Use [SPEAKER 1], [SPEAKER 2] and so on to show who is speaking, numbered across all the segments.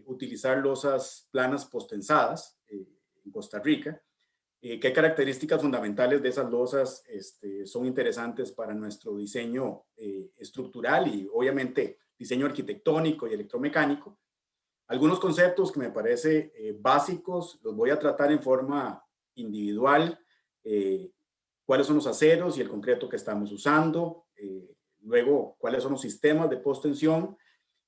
[SPEAKER 1] utilizar losas planas postensadas en Costa Rica. ¿Qué características fundamentales de esas losas son interesantes para nuestro diseño estructural y obviamente diseño arquitectónico y electromecánico? Algunos conceptos que me parece básicos los voy a tratar en forma individual. Cuáles son los aceros y el concreto que estamos usando. Luego, cuáles son los sistemas de postensión,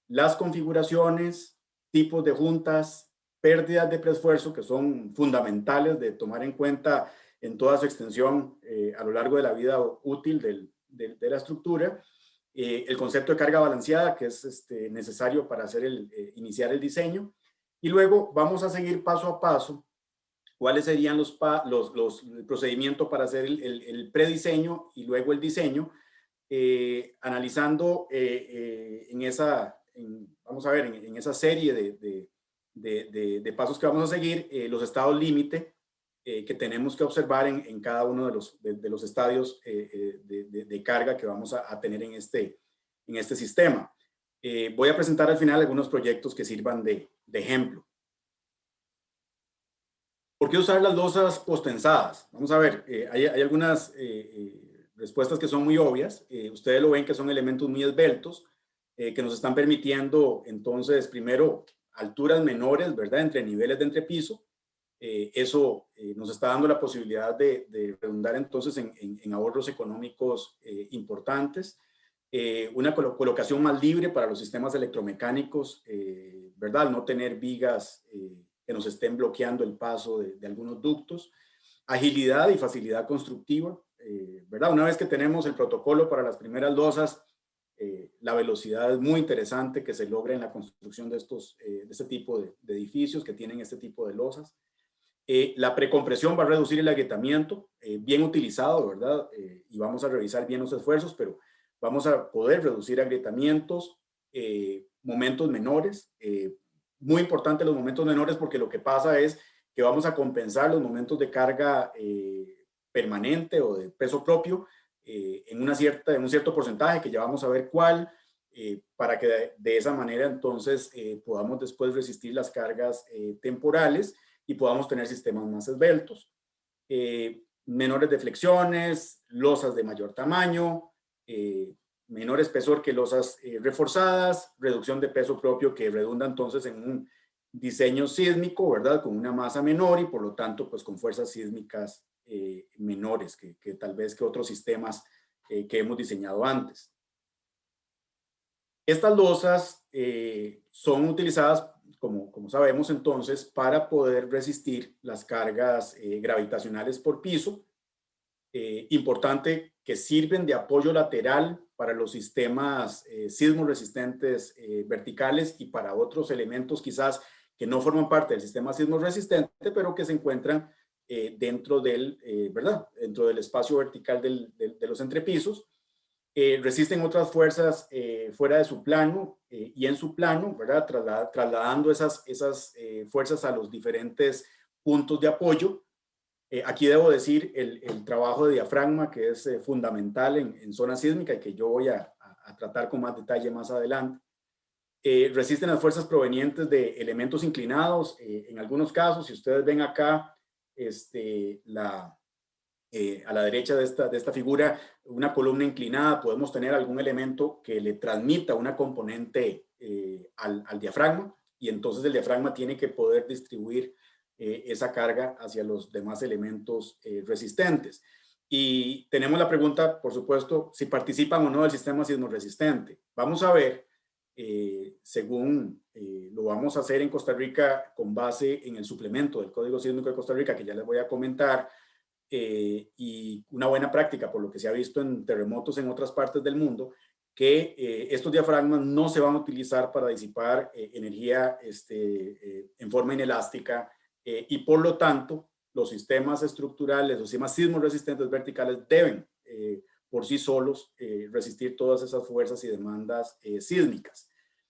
[SPEAKER 1] las configuraciones, tipos de juntas, pérdidas de preesfuerzo, que son fundamentales de tomar en cuenta en toda su extensión a lo largo de la vida útil de la estructura. El concepto de carga balanceada, que es necesario para iniciar el diseño. Y luego vamos a seguir paso a paso cuáles serían el procedimiento para hacer el prediseño y luego el diseño, analizando vamos a ver, en esa serie de pasos que vamos a seguir, los estados límite que tenemos que observar en cada uno de los estadios de carga que vamos a tener en este sistema. Voy a presentar al final algunos proyectos que sirvan de ejemplo. ¿Por qué usar las losas postensadas? Vamos a ver, hay algunas respuestas que son muy obvias. Ustedes lo ven que son elementos muy esbeltos que nos están permitiendo entonces primero alturas menores, ¿verdad? Entre niveles de entrepiso. Eso nos está dando la posibilidad de redundar entonces en ahorros económicos importantes. Una colocación más libre para los sistemas electromecánicos, ¿verdad? No tener vigas que nos estén bloqueando el paso de algunos ductos. Agilidad y facilidad constructiva, ¿verdad? Una vez que tenemos el protocolo para las primeras losas, la velocidad es muy interesante que se logra en la construcción de este tipo de edificios que tienen este tipo de losas. La precompresión va a reducir el agrietamiento, bien utilizado, ¿verdad? Y vamos a revisar bien los esfuerzos, pero vamos a poder reducir agrietamientos, momentos menores. Muy importante los momentos menores porque lo que pasa es que vamos a compensar los momentos de carga permanente o de peso propio en un cierto porcentaje que ya vamos a ver cuál, para que de esa manera entonces podamos después resistir las cargas temporales y podamos tener sistemas más esbeltos. Menores deflexiones, losas de mayor tamaño, menor espesor que losas reforzadas, reducción de peso propio que redunda entonces en un diseño sísmico, ¿verdad? Con una masa menor y por lo tanto pues con fuerzas sísmicas menores que tal vez que otros sistemas que hemos diseñado antes. Estas losas son utilizadas, como sabemos entonces, para poder resistir las cargas gravitacionales por piso. Importante que sirven de apoyo lateral para los sistemas sismo resistentes verticales y para otros elementos quizás que no forman parte del sistema sismo resistente, pero que se encuentran dentro del espacio vertical de los entrepisos. Resisten otras fuerzas fuera de su plano y en su plano, ¿verdad? Trasladando esas fuerzas a los diferentes puntos de apoyo. Aquí debo decir el trabajo de diafragma que es fundamental en zona sísmica y que yo voy a tratar con más detalle más adelante. Resisten las fuerzas provenientes de elementos inclinados. En algunos casos, si ustedes ven acá, a la derecha de esta figura, una columna inclinada, podemos tener algún elemento que le transmita una componente al diafragma y entonces el diafragma tiene que poder distribuir esa carga hacia los demás elementos resistentes. Y tenemos la pregunta, por supuesto, si participan o no del sistema sismo resistente. Vamos a ver, según lo vamos a hacer en Costa Rica con base en el suplemento del Código Sísmico de Costa Rica, que ya les voy a comentar, y una buena práctica por lo que se ha visto en terremotos en otras partes del mundo, que estos diafragmas no se van a utilizar para disipar energía en forma inelástica y por lo tanto los sistemas estructurales, los sistemas sismo resistentes verticales deben por sí solos resistir todas esas fuerzas y demandas sísmicas.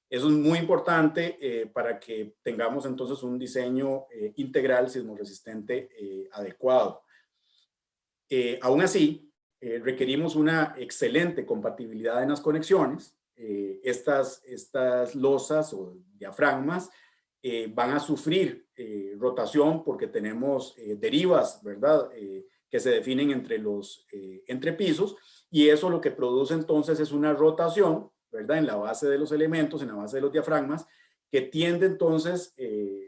[SPEAKER 1] Eso es muy importante para que tengamos entonces un diseño integral sismo resistente adecuado. Aún así, requerimos una excelente compatibilidad en las conexiones. Estas losas o diafragmas van a sufrir rotación porque tenemos derivas, ¿verdad? Que se definen entre los entrepisos, y eso lo que produce entonces es una rotación, ¿verdad? En la base de los elementos, en la base de los diafragmas, que tiende entonces,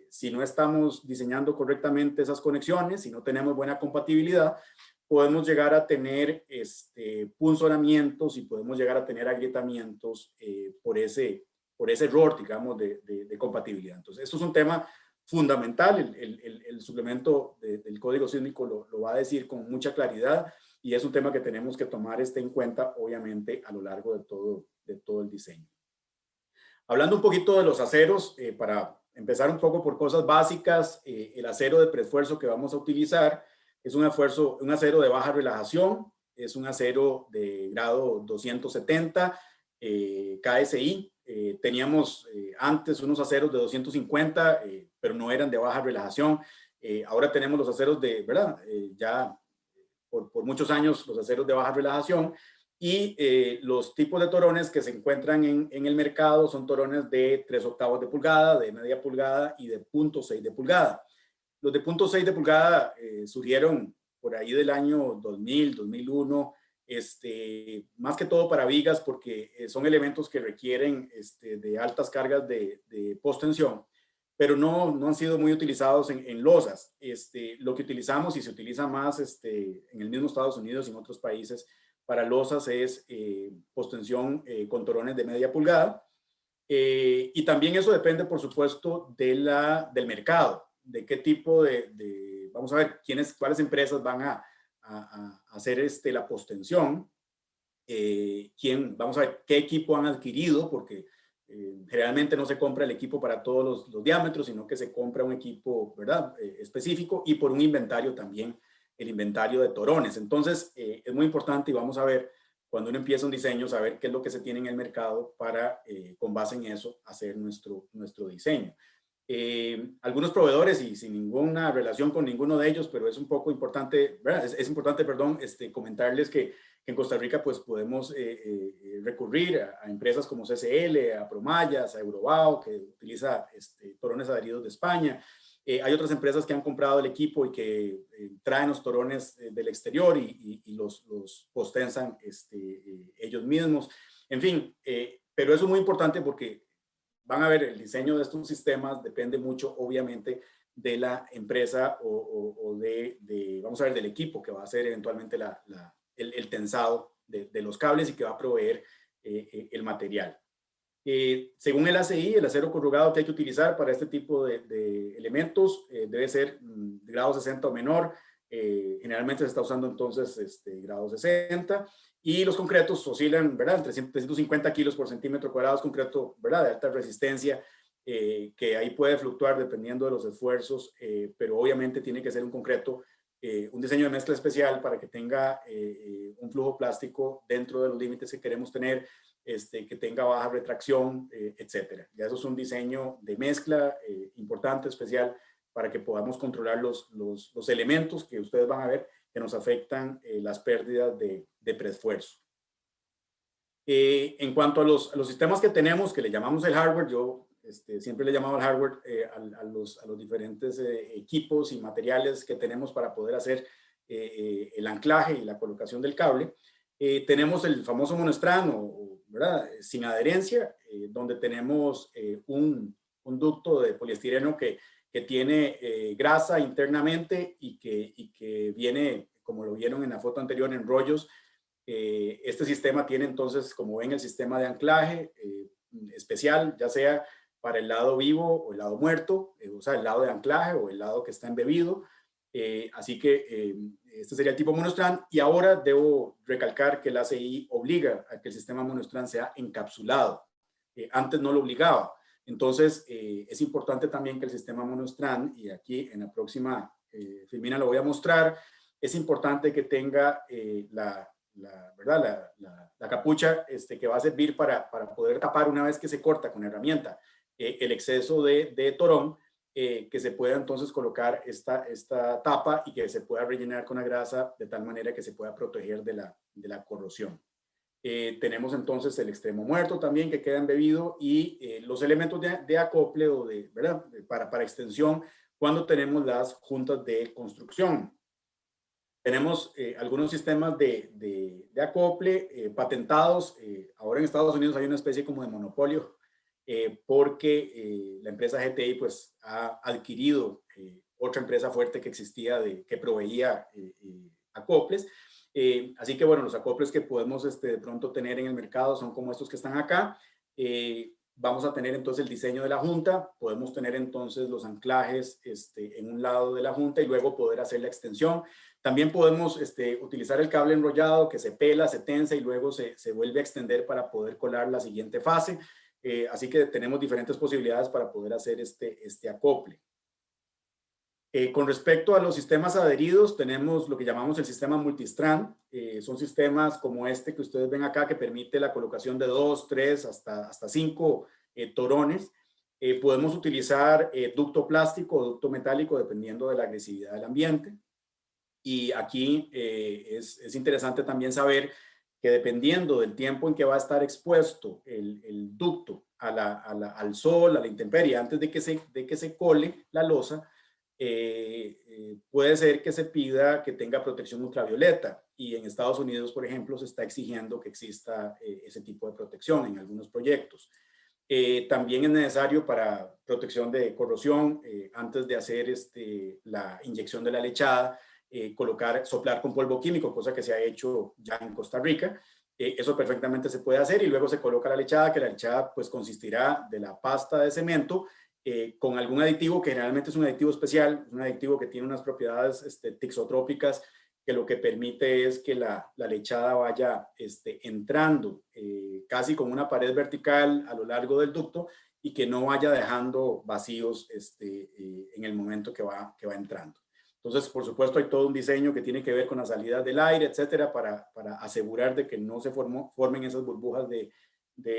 [SPEAKER 1] si no estamos diseñando correctamente esas conexiones, si no tenemos buena compatibilidad, podemos llegar a tener punzonamientos y podemos llegar a tener agrietamientos por ese error, digamos, de compatibilidad. Entonces, esto es un tema fundamental. El suplemento del Código Sísmico lo va a decir con mucha claridad, y es un tema que tenemos que tomar en cuenta, obviamente, a lo largo de todo el diseño. Hablando un poquito de los aceros, para empezar un poco por cosas básicas, el acero de preesfuerzo que vamos a utilizar es un acero de baja relajación, es un acero de grado 270 KSI. Teníamos antes unos aceros de 250, pero no eran de baja relajación. Ahora tenemos los aceros ¿verdad? Ya por muchos años los aceros de baja relajación, y los tipos de torones que se encuentran en el mercado son torones de 3/8 de pulgada, de media pulgada y de 0.6 de pulgada. Los de 0.6 de pulgada surgieron por ahí del año 2000, 2001, más que todo para vigas, porque son elementos que requieren de altas cargas de postensión, pero no han sido muy utilizados en losas. Lo que utilizamos, y se utiliza más en el mismo Estados Unidos y en otros países para losas, es postensión con torones de media pulgada. Y también eso depende, por supuesto, del mercado, de qué tipo vamos a ver cuáles empresas van a hacer la postensión, vamos a ver qué equipo han adquirido, porque generalmente no se compra el equipo para todos los diámetros, sino que se compra un equipo, ¿verdad? Específico, y por un inventario también, el inventario de torones. Entonces, es muy importante, y vamos a ver, cuando uno empieza un diseño, saber qué es lo que se tiene en el mercado para, con base en eso, hacer nuestro diseño. Algunos proveedores, y sin ninguna relación con ninguno de ellos, pero es un poco importante, ¿verdad? Es importante, perdón, comentarles que en Costa Rica pues podemos recurrir a empresas como CCL, a Promayas, a Eurobao, que utiliza torones adheridos de España. Hay otras empresas que han comprado el equipo y que traen los torones del exterior y los postensan ellos mismos. En fin, pero eso es muy importante porque van a ver, el diseño de estos sistemas depende mucho, obviamente, de la empresa o vamos a ver, del equipo que va a hacer eventualmente el tensado de los cables y que va a proveer el material. Según el ACI, el acero corrugado que hay que utilizar para este tipo de elementos debe ser de grado 60 o menor. Generalmente se está usando entonces grado 60, y los concretos oscilan, ¿verdad? Entre 350 kilos por centímetro cuadrado, concreto, ¿verdad? De alta resistencia, que ahí puede fluctuar dependiendo de los esfuerzos, pero obviamente tiene que ser un concreto, un diseño de mezcla especial para que tenga un flujo plástico dentro de los límites que queremos tener, que tenga baja retracción, etcétera. Ya eso es un diseño de mezcla importante, especial, para que podamos controlar los elementos que ustedes van a ver que nos afectan las pérdidas de preesfuerzo. En cuanto a los sistemas que tenemos, que le llamamos el hardware, yo siempre le he llamado el hardware a los diferentes equipos y materiales que tenemos para poder hacer el anclaje y la colocación del cable. Tenemos el famoso monostrand, ¿verdad? Sin adherencia, donde tenemos un ducto de poliestireno que tiene grasa internamente y que viene, como lo vieron en la foto anterior, en rollos. Este sistema tiene entonces, como ven, el sistema de anclaje especial, ya sea para el lado vivo o el lado muerto, o sea, el lado de anclaje o el lado que está embebido. Así que este sería el tipo monostrand, y ahora debo recalcar que el ACI obliga a que el sistema monostrand sea encapsulado. Antes no lo obligaba. Entonces, es importante también que el sistema monostrand, y aquí en la próxima filmina lo voy a mostrar, es importante que tenga ¿verdad? la capucha que va a servir para poder tapar, una vez que se corta con herramienta, el exceso de torón, que se pueda entonces colocar esta tapa y que se pueda rellenar con la grasa de tal manera que se pueda proteger de la corrosión. Tenemos entonces el extremo muerto también que queda embebido y los elementos de acople o ¿verdad? Para extensión cuando tenemos las juntas de construcción. Tenemos algunos sistemas de acople patentados. Ahora en Estados Unidos hay una especie como de monopolio porque la empresa GTI pues ha adquirido otra empresa fuerte que existía que proveía acoples. Así que bueno, los acoples que podemos de pronto tener en el mercado son como estos que están acá. Vamos a tener entonces el diseño de la junta, podemos tener entonces los anclajes en un lado de la junta y luego poder hacer la extensión. También podemos utilizar el cable enrollado que se pela, se tensa y luego se vuelve a extender para poder colar la siguiente fase. Así que tenemos diferentes posibilidades para poder hacer este acople. Con respecto a los sistemas adheridos, tenemos lo que llamamos el sistema multistrand. Son sistemas como este que ustedes ven acá que permite la colocación de 2, 3, hasta 5 torones. Podemos utilizar ducto plástico o ducto metálico dependiendo de la agresividad del ambiente. Y aquí es interesante también saber que dependiendo del tiempo en que va a estar expuesto el ducto al sol, a la intemperie, antes de que se cole la losa, puede ser que se pida que tenga protección ultravioleta y en Estados Unidos, por ejemplo, se está exigiendo que exista ese tipo de protección en algunos proyectos. También es necesario para protección de corrosión, antes de hacer la inyección de la lechada, soplar con polvo químico, cosa que se ha hecho ya en Costa Rica. Eso perfectamente se puede hacer y luego se coloca la lechada, que la lechada pues consistirá de la pasta de cemento con algún aditivo que generalmente es un aditivo especial, un aditivo que tiene unas propiedades tixotrópicas que lo que permite es que la lechada vaya entrando casi como una pared vertical a lo largo del ducto y que no vaya dejando vacíos en el momento que va entrando. Entonces, por supuesto, hay todo un diseño que tiene que ver con la salida del aire, etcétera, para asegurar de que no se formen esas burbujas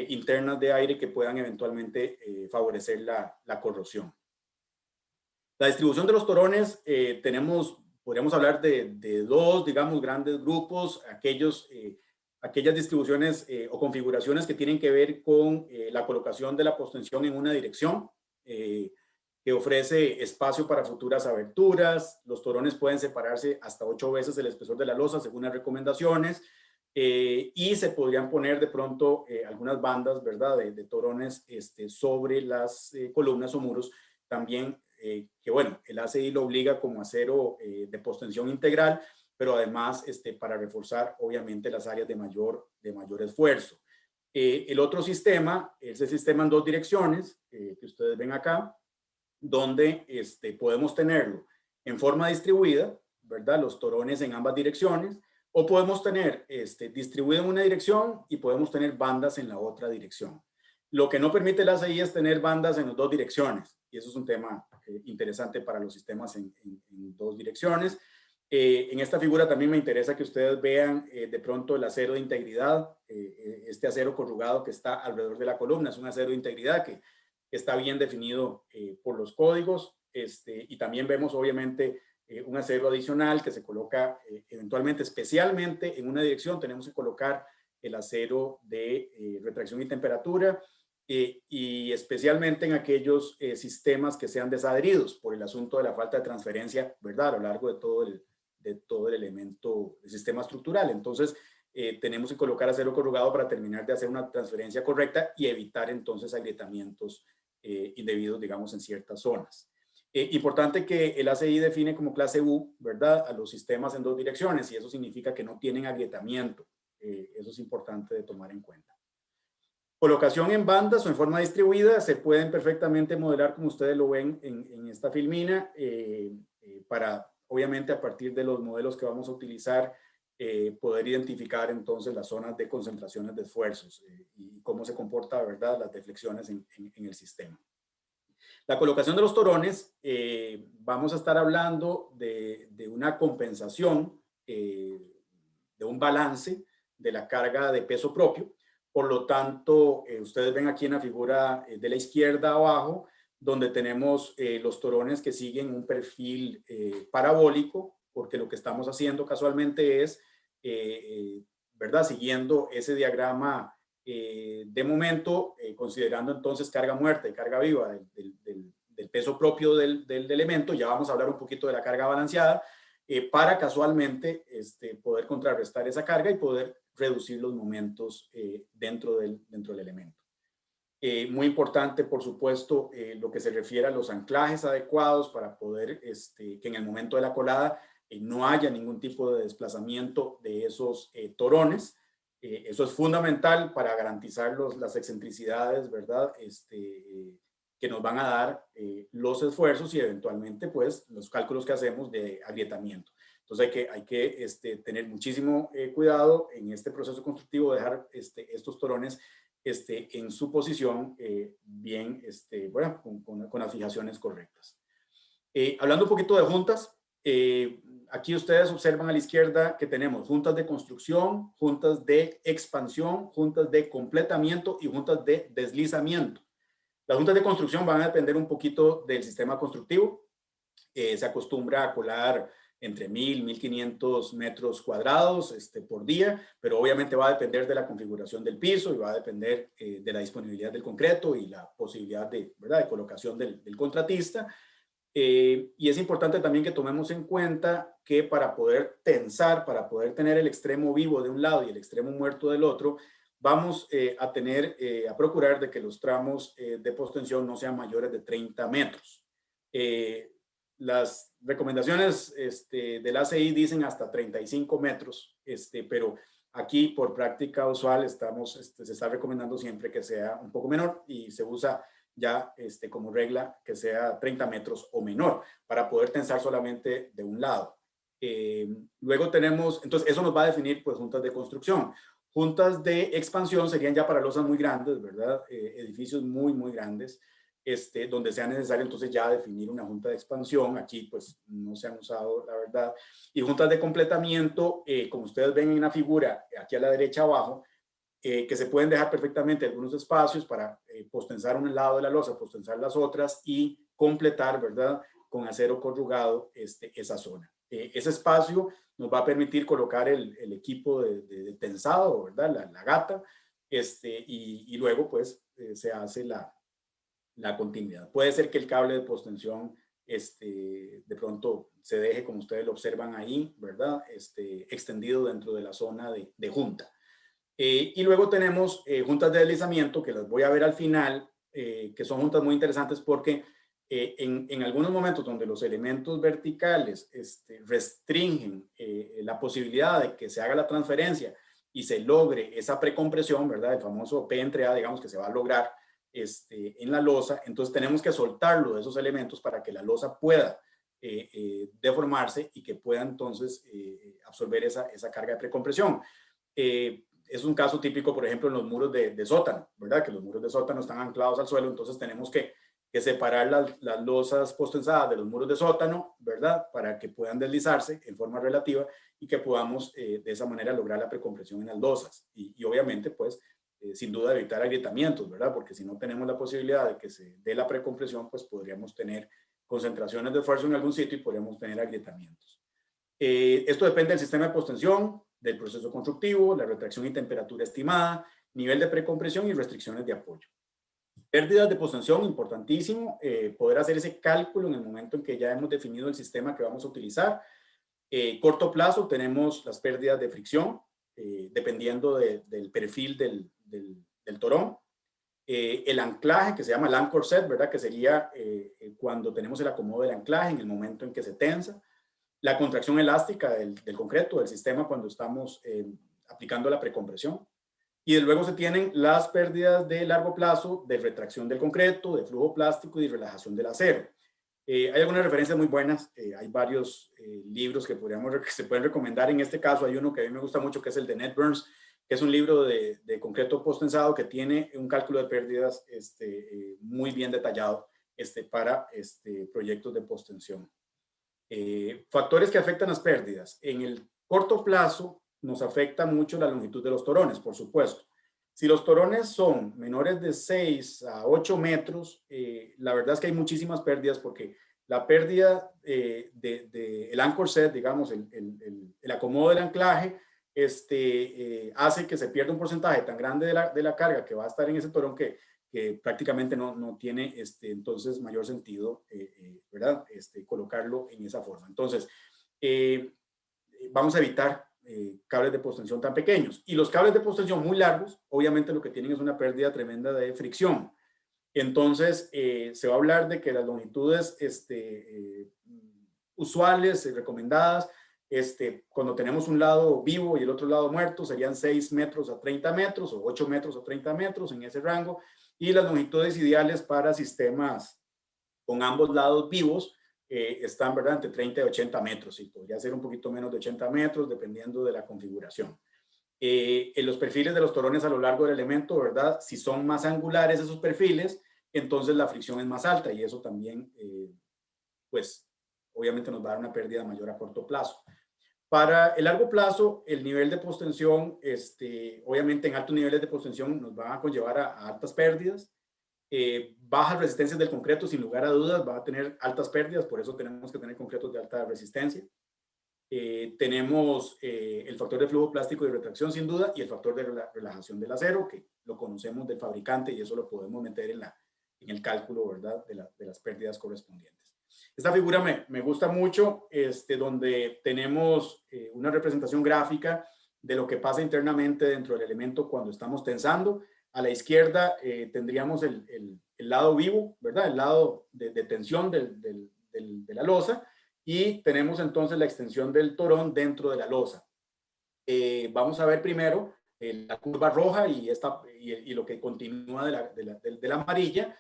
[SPEAKER 1] internas de aire que puedan eventualmente favorecer la corrosión. La distribución de los torones, podríamos hablar de dos, digamos, grandes grupos, aquellas distribuciones o configuraciones que tienen que ver con la colocación de la postensión en una dirección, que ofrece espacio para futuras aberturas. Los torones pueden separarse hasta 8 veces el espesor de la losa según las recomendaciones. Y se podrían poner de pronto algunas bandas, ¿verdad?, de torones sobre las columnas o muros también, que bueno, el ACI lo obliga como acero de postensión integral, pero además para reforzar obviamente las áreas de mayor esfuerzo. El otro sistema es el sistema en 2 direcciones, que ustedes ven acá, donde podemos tenerlo en forma distribuida, ¿verdad?, los torones en ambas direcciones, o podemos tener distribuido en una dirección y podemos tener bandas en la otra dirección. Lo que no permite el ACI es tener bandas en las 2 direcciones, y eso es un tema interesante para los sistemas en 2 direcciones. En esta figura también me interesa que ustedes vean de pronto el acero de integridad, este acero corrugado que está alrededor de la columna, es un acero de integridad que está bien definido por los códigos, y también vemos obviamente un acero adicional que se coloca eventualmente, especialmente en una dirección, tenemos que colocar el acero de retracción y temperatura, y especialmente en aquellos sistemas que sean desadheridos por el asunto de la falta de transferencia, ¿verdad?, a lo largo de todo el elemento del sistema estructural. Entonces, tenemos que colocar acero corrugado para terminar de hacer una transferencia correcta y evitar entonces agrietamientos indebidos, digamos, en ciertas zonas. Importante que el ACI define como clase U, ¿verdad?, a los sistemas en 2 direcciones, y eso significa que no tienen agrietamiento. Eso es importante de tomar en cuenta. Colocación en bandas o en forma distribuida se pueden perfectamente modelar como ustedes lo ven en esta filmina, para obviamente a partir de los modelos que vamos a utilizar poder identificar entonces las zonas de concentraciones de esfuerzos y cómo se comporta, ¿verdad?, las deflexiones en el sistema. La colocación de los torones, vamos a estar hablando de una compensación, de un balance de la carga de peso propio. Por lo tanto, ustedes ven aquí en la figura de la izquierda abajo, donde tenemos los torones que siguen un perfil parabólico, porque lo que estamos haciendo casualmente es ¿verdad? Siguiendo ese diagrama de momento, considerando entonces carga muerta y carga viva del peso propio del elemento. Ya vamos a hablar un poquito de la carga balanceada, para casualmente poder contrarrestar esa carga y poder reducir los momentos dentro del elemento. Muy importante, por supuesto, lo que se refiere a los anclajes adecuados para poder que en el momento de la colada no haya ningún tipo de desplazamiento de esos torones. Eso es fundamental para garantizar las excentricidades, ¿verdad? Que nos van a dar los esfuerzos y eventualmente pues los cálculos que hacemos de agrietamiento. Entonces hay que tener muchísimo cuidado en este proceso constructivo, dejar estos torones en su posición bien, bueno, con las fijaciones correctas. Hablando un poquito de juntas, aquí ustedes observan a la izquierda que tenemos juntas de construcción, juntas de expansión, juntas de completamiento y juntas de deslizamiento. Las juntas de construcción van a depender un poquito del sistema constructivo. Se acostumbra a colar entre 1.000 y 1.500 metros cuadrados por día, pero obviamente va a depender de la configuración del piso y va a depender de la disponibilidad del concreto y la posibilidad ¿verdad? De colocación del contratista. Y es importante también que tomemos en cuenta que para poder tensar, para poder tener el extremo vivo de un lado y el extremo muerto del otro, vamos a procurar de que los tramos de postensión no sean mayores de 30 metros. Las recomendaciones del ACI dicen hasta 35 metros, pero aquí por práctica usual se está recomendando siempre que sea un poco menor y se usa ya como regla que sea 30 metros o menor para poder tensar solamente de un lado. Luego tenemos, entonces eso nos va a definir pues juntas de construcción. Juntas de expansión serían ya para losas muy grandes, ¿verdad? Edificios muy, muy grandes, donde sea necesario entonces ya definir una junta de expansión. Aquí pues no se han usado, la verdad. Y juntas de completamiento, como ustedes ven en la figura, aquí a la derecha abajo, que se pueden dejar perfectamente algunos espacios para postensar un lado de la losa, postensar las otras y completar, ¿verdad? Con acero corrugado esa zona. Ese espacio nos va a permitir colocar el equipo de tensado, ¿verdad? La gata, y luego pues se hace la continuidad. Puede ser que el cable de postensión de pronto se deje, como ustedes lo observan ahí, ¿verdad? Extendido dentro de la zona de junta. Y luego tenemos juntas de deslizamiento, que las voy a ver al final, que son juntas muy interesantes porque en algunos momentos donde los elementos verticales restringen la posibilidad de que se haga la transferencia y se logre esa precompresión, ¿verdad? El famoso P entre A, digamos, que se va a lograr en la losa, entonces tenemos que soltarlo de esos elementos para que la losa pueda deformarse y que pueda entonces absorber esa carga de precompresión. Es un caso típico, por ejemplo, en los muros de sótano, ¿verdad? Que los muros de sótano están anclados al suelo, entonces tenemos que separar las losas postensadas de los muros de sótano, ¿verdad? Para que puedan deslizarse en forma relativa y que podamos de esa manera lograr la precompresión en las losas. Y obviamente, pues, sin duda evitar agrietamientos, ¿verdad? Porque si no tenemos la posibilidad de que se dé la precompresión, pues podríamos tener concentraciones de esfuerzo en algún sitio y podríamos tener agrietamientos. Esto depende del sistema de postensión, del proceso constructivo, la retracción y temperatura estimada, nivel de precompresión y restricciones de apoyo. Pérdidas de postensión, importantísimo, poder hacer ese cálculo en el momento en que ya hemos definido el sistema que vamos a utilizar. Corto plazo tenemos las pérdidas de fricción, dependiendo del perfil del torón. El anclaje, que se llama el anchor set, ¿verdad? Que sería cuando tenemos el acomodo del anclaje en el momento en que se tensa. La contracción elástica del concreto, del sistema, cuando estamos aplicando la precompresión. Y luego se tienen las pérdidas de largo plazo de retracción del concreto, de flujo plástico y de relajación del acero. Hay algunas referencias muy buenas, hay varios libros que se pueden recomendar. En este caso hay uno que a mí me gusta mucho, que es el de Ned Burns, que es un libro de concreto postensado que tiene un cálculo de pérdidas muy bien detallado para proyectos de postensión. Factores que afectan las pérdidas. En el corto plazo nos afecta mucho la longitud de los torones, por supuesto. Si los torones son menores de 6 a 8 metros, la verdad es que hay muchísimas pérdidas porque la pérdida del anchor set, digamos, el acomodo del anclaje, hace que se pierda un porcentaje tan grande de la carga que va a estar en ese torón que prácticamente no tiene entonces mayor sentido, ¿verdad? Colocarlo en esa forma. Entonces, vamos a evitar cables de postensión tan pequeños. Y los cables de postensión muy largos, obviamente lo que tienen es una pérdida tremenda de fricción. Entonces, se va a hablar de que las longitudes usuales, recomendadas, cuando tenemos un lado vivo y el otro lado muerto, serían 6 metros a 30 metros o 8 metros a 30 metros en ese rango. Y las longitudes ideales para sistemas con ambos lados vivos están, ¿verdad?, entre 30 y 80 metros, y podría ser un poquito menos de 80 metros dependiendo de la configuración. En los perfiles de los torones a lo largo del elemento, ¿verdad?, si son más angulares esos perfiles, entonces la fricción es más alta, y eso también, pues, obviamente nos va a dar una pérdida mayor a corto plazo. Para el largo plazo, el nivel de postensión, obviamente en altos niveles de postensión nos va a conllevar a altas pérdidas. Bajas resistencias del concreto, sin lugar a dudas, va a tener altas pérdidas, por eso tenemos que tener concretos de alta resistencia. Tenemos el factor de flujo plástico y retracción, sin duda, y el factor de relajación del acero, que lo conocemos del fabricante y eso lo podemos meter en el cálculo, ¿verdad?, de las pérdidas correspondientes. Esta figura me gusta mucho, donde tenemos una representación gráfica de lo que pasa internamente dentro del elemento cuando estamos tensando. A la izquierda tendríamos el lado vivo, ¿verdad?, el lado de tensión de la losa, y tenemos entonces la extensión del torón dentro de la losa. Vamos a ver primero la curva roja y lo que continúa de la amarilla.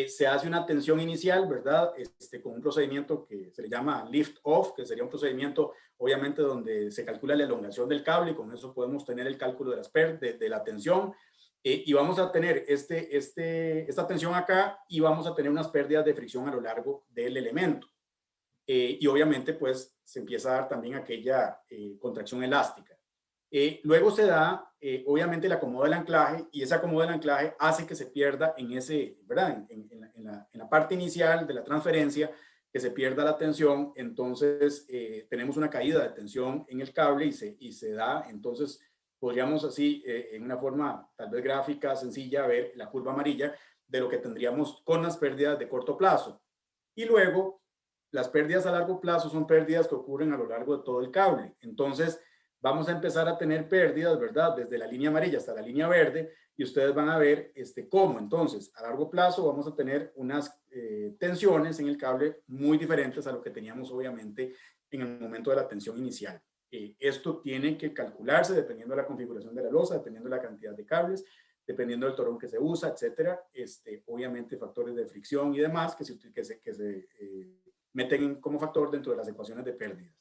[SPEAKER 1] Se hace una tensión inicial, ¿verdad?, con un procedimiento que se le llama lift-off, que sería un procedimiento, obviamente, donde se calcula la elongación del cable, y con eso podemos tener el cálculo de la tensión. Y vamos a tener esta tensión acá, y vamos a tener unas pérdidas de fricción a lo largo del elemento. Y obviamente, pues, se empieza a dar también aquella contracción elástica. Luego se da, obviamente, el acomodo del anclaje, y ese acomodo del anclaje hace que se pierda ¿verdad?, en la parte inicial de la transferencia, que se pierda la tensión. Entonces, tenemos una caída de tensión en el cable, y se da, entonces, podríamos así, en una forma tal vez gráfica, sencilla, ver la curva amarilla de lo que tendríamos con las pérdidas de corto plazo. Y luego, las pérdidas a largo plazo son pérdidas que ocurren a lo largo de todo el cable. Entonces, vamos a empezar a tener pérdidas, ¿verdad?, desde la línea amarilla hasta la línea verde, y ustedes van a ver cómo entonces a largo plazo vamos a tener unas tensiones en el cable muy diferentes a lo que teníamos, obviamente, en el momento de la tensión inicial. Esto tiene que calcularse dependiendo de la configuración de la losa, dependiendo de la cantidad de cables, dependiendo del torón que se usa, etcétera. Obviamente, factores de fricción y demás que se meten como factor dentro de las ecuaciones de pérdidas.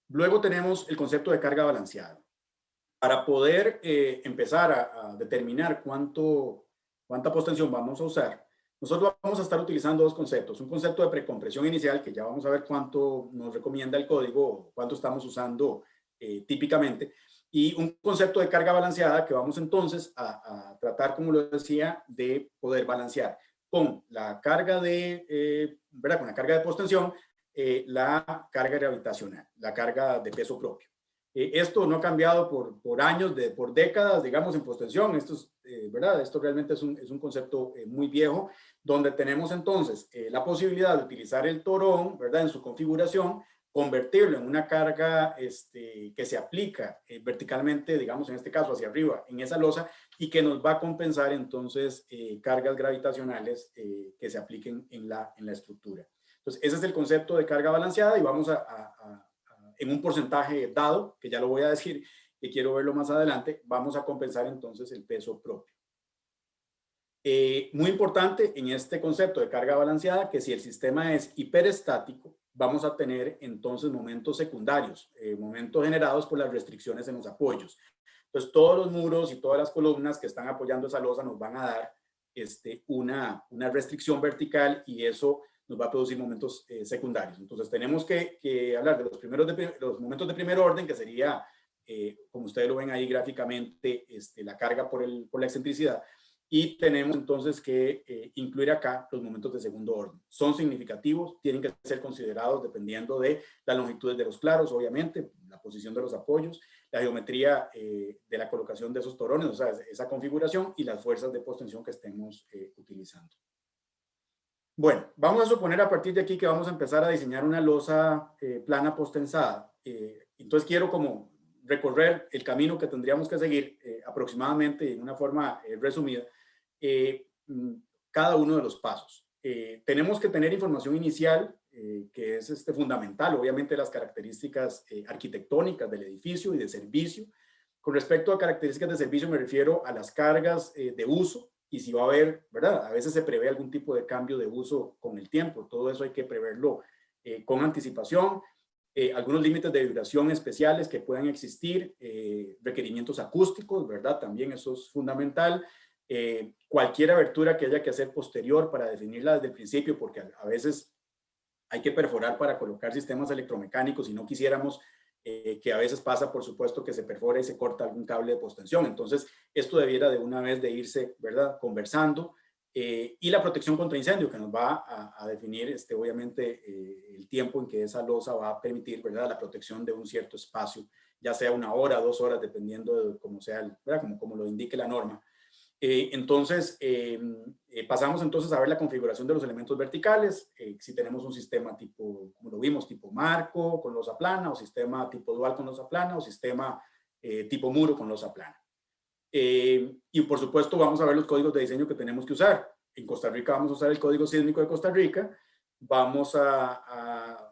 [SPEAKER 1] Luego tenemos el concepto de carga balanceada. Para poder empezar a determinar cuánta postensión vamos a usar, nosotros vamos a estar utilizando dos conceptos. Un concepto de precompresión inicial, que ya vamos a ver cuánto nos recomienda el código, cuánto estamos usando típicamente, y un concepto de carga balanceada que vamos entonces a tratar, como lo decía, de poder balancear con la carga ¿verdad?, con la carga de postensión, la carga gravitacional, la carga de peso propio. Esto no ha cambiado por años, por décadas, digamos, en postensión. ¿Verdad? Esto realmente es un concepto muy viejo, donde tenemos entonces la posibilidad de utilizar el torón, ¿verdad?, en su configuración, convertirlo en una carga que se aplica verticalmente, digamos, en este caso hacia arriba, en esa losa, y que nos va a compensar entonces cargas gravitacionales que se apliquen en la estructura. Entonces, ese es el concepto de carga balanceada, y vamos en un porcentaje dado, que ya lo voy a decir, que quiero verlo más adelante, vamos a compensar entonces el peso propio. Muy importante en este concepto de carga balanceada, que si el sistema es hiperestático, vamos a tener entonces momentos secundarios, momentos generados por las restricciones en los apoyos. Entonces, todos los muros y todas las columnas que están apoyando esa losa nos van a dar una restricción vertical, y eso nos va a producir momentos secundarios. Entonces, tenemos que hablar de los momentos de primer orden, que sería, como ustedes lo ven ahí gráficamente, la carga por la excentricidad. y tenemos entonces que incluir acá los momentos de segundo orden. Son significativos, tienen que ser considerados dependiendo de las longitudes de los claros, obviamente, la posición de los apoyos, la geometría de la colocación de esos torones, o sea, esa configuración y las fuerzas de postensión que estemos utilizando. Bueno, vamos a suponer a partir de aquí que vamos a empezar a diseñar una losa plana postensada. Entonces quiero como recorrer el camino que tendríamos que seguir aproximadamente en una forma resumida, cada uno de los pasos. Tenemos que tener información inicial, que es fundamental, obviamente las características arquitectónicas del edificio y de servicio. Con respecto a características de servicio me refiero a las cargas de uso y si va a haber, ¿verdad? A veces se prevé algún tipo de cambio de uso con el tiempo, todo eso hay que preverlo con anticipación. Algunos límites de vibración especiales que puedan existir, requerimientos acústicos, ¿verdad? También eso es fundamental. Cualquier abertura que haya que hacer posterior para definirla desde el principio, porque a veces hay que perforar para colocar sistemas electromecánicos y no quisiéramos que a veces pasa, por supuesto, que se perfora y se corta algún cable de postensión. Entonces, esto debiera de una vez de irse, ¿verdad? Conversando. Y la protección contra incendio, que nos va a definir, obviamente, el tiempo en que esa losa va a permitir, ¿verdad? La protección de un cierto espacio, ya sea 1 hora, 2 horas, dependiendo de cómo sea, ¿verdad? Como lo indique la norma. Entonces, pasamos entonces a ver la configuración de los elementos verticales, si tenemos un sistema tipo, como lo vimos, tipo marco con losa plana, o sistema tipo dual con losa plana, o sistema tipo muro con losa plana. Y por supuesto vamos a ver los códigos de diseño que tenemos que usar. En Costa Rica vamos a usar el Código Sísmico de Costa Rica, vamos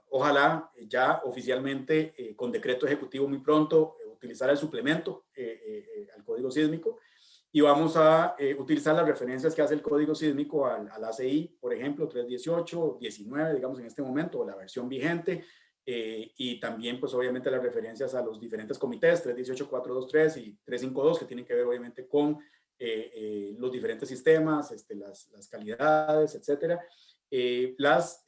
[SPEAKER 1] ojalá ya oficialmente con decreto ejecutivo muy pronto, utilizar el suplemento al Código Sísmico. Y vamos a utilizar las referencias que hace el Código Sísmico al ACI, por ejemplo, 318, 19, digamos en este momento, o la versión vigente, y también, pues obviamente, las referencias a los diferentes comités, 318, 423 y 352, que tienen que ver obviamente con los diferentes sistemas, las calidades, etcétera. Las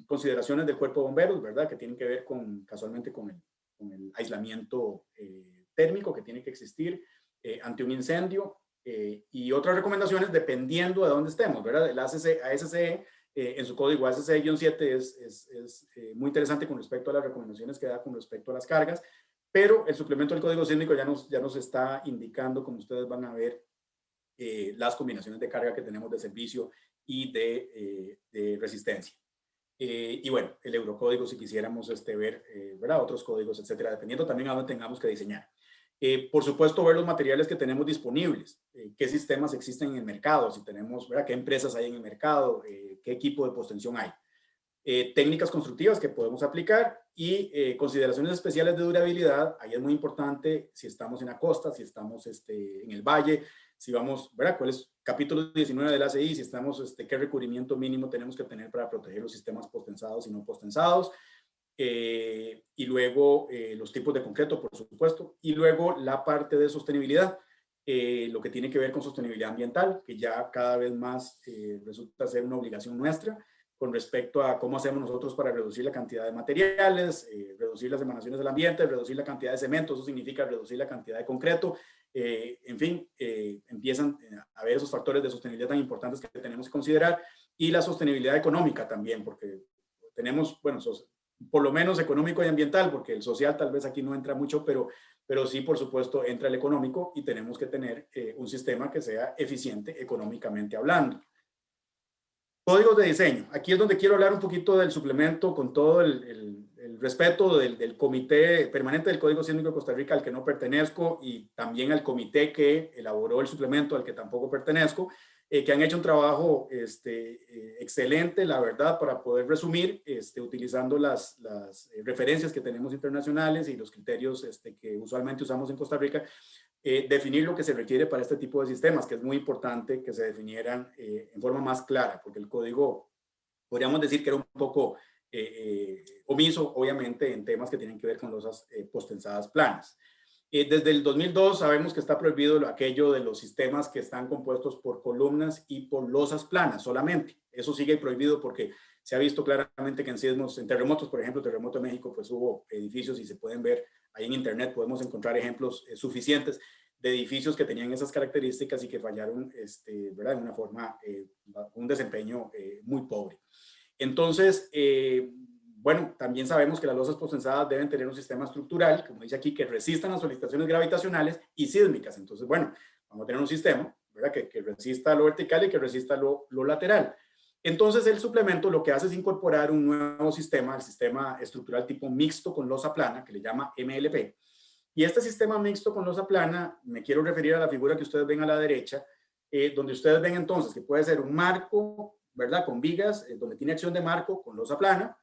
[SPEAKER 1] consideraciones del cuerpo de bomberos, ¿verdad? Que tienen que ver casualmente con el aislamiento térmico que tiene que existir ante un incendio. Y otras recomendaciones dependiendo de dónde estemos, ¿verdad? El ASCE en su código ASCE-7 es muy interesante con respecto a las recomendaciones que da con respecto a las cargas, pero el suplemento del código sísmico ya nos está indicando, como ustedes van a ver, las combinaciones de carga que tenemos de servicio y de resistencia. Y bueno, el eurocódigo si quisiéramos ver, ¿verdad? Otros códigos, etcétera, dependiendo también a dónde tengamos que diseñar. Por supuesto, ver los materiales que tenemos disponibles, qué sistemas existen en el mercado, si tenemos, ¿verdad? Qué empresas hay en el mercado, qué equipo de postensión hay. Técnicas constructivas que podemos aplicar y consideraciones especiales de durabilidad. Ahí es muy importante si estamos en la costa, si estamos en el valle, si vamos, ¿verdad? ¿Cuál es capítulo 19 del ACI? Si estamos, qué recubrimiento mínimo tenemos que tener para proteger los sistemas postensados y no postensados. Y luego los tipos de concreto, por supuesto, y luego la parte de sostenibilidad, lo que tiene que ver con sostenibilidad ambiental, que ya cada vez más resulta ser una obligación nuestra con respecto a cómo hacemos nosotros para reducir la cantidad de materiales, reducir las emanaciones del ambiente, reducir la cantidad de cemento, eso significa reducir la cantidad de concreto, en fin, empiezan a haber esos factores de sostenibilidad tan importantes que tenemos que considerar, y la sostenibilidad económica también, porque tenemos, bueno, por lo menos económico y ambiental, porque el social tal vez aquí no entra mucho, pero sí, por supuesto, entra el económico y tenemos que tener un sistema que sea eficiente económicamente hablando. Códigos de diseño. Aquí es donde quiero hablar un poquito del suplemento con todo el respeto del Comité Permanente del Código Sísmico de Costa Rica al que no pertenezco y también al comité que elaboró el suplemento al que tampoco pertenezco, que han hecho un trabajo excelente, la verdad, para poder resumir, utilizando las referencias que tenemos internacionales y los criterios que usualmente usamos en Costa Rica, definir lo que se requiere para este tipo de sistemas, que es muy importante que se definieran en forma más clara, porque el código, podríamos decir que era un poco omiso, obviamente, en temas que tienen que ver con losas postensadas planas. Desde el 2002 sabemos que está prohibido aquello de los sistemas que están compuestos por columnas y por losas planas solamente. Eso sigue prohibido porque se ha visto claramente que en sismos, en terremotos, por ejemplo, terremoto de México, pues hubo edificios y se pueden ver ahí en internet, podemos encontrar ejemplos suficientes de edificios que tenían esas características y que fallaron, ¿verdad? De una forma, un desempeño muy pobre. Entonces, bueno, también sabemos que las losas postensadas deben tener un sistema estructural, como dice aquí, que resistan las solicitaciones gravitacionales y sísmicas. Entonces, bueno, vamos a tener un sistema, ¿verdad? Que resista lo vertical y que resista lo lateral. Entonces, el suplemento lo que hace es incorporar un nuevo sistema, el sistema estructural tipo mixto con losa plana, que le llama MLP. Y este sistema mixto con losa plana, me quiero referir a la figura que ustedes ven a la derecha, donde ustedes ven entonces que puede ser un marco, ¿verdad? Con vigas, donde tiene acción de marco con losa plana.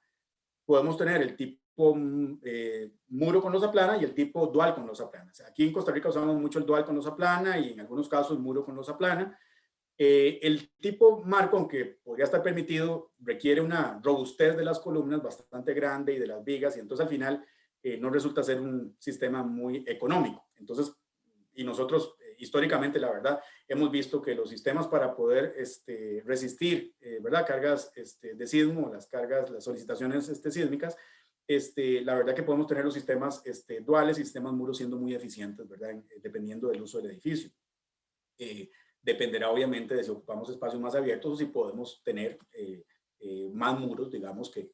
[SPEAKER 1] Podemos tener el tipo muro con losa plana y el tipo dual con losa plana. O sea, aquí en Costa Rica usamos mucho el dual con losa plana y en algunos casos muro con losa plana. El tipo marco, aunque podría estar permitido, requiere una robustez de las columnas bastante grande y de las vigas, y entonces al final no resulta ser un sistema muy económico. Entonces, y nosotros históricamente, la verdad, hemos visto que los sistemas para poder resistir, ¿verdad? Cargas de sismo, las cargas, las solicitaciones sísmicas, la verdad que podemos tener los sistemas duales y sistemas muros siendo muy eficientes, ¿verdad? Dependiendo del uso del edificio. Dependerá obviamente de si ocupamos espacios más abiertos o si podemos tener más muros, digamos, que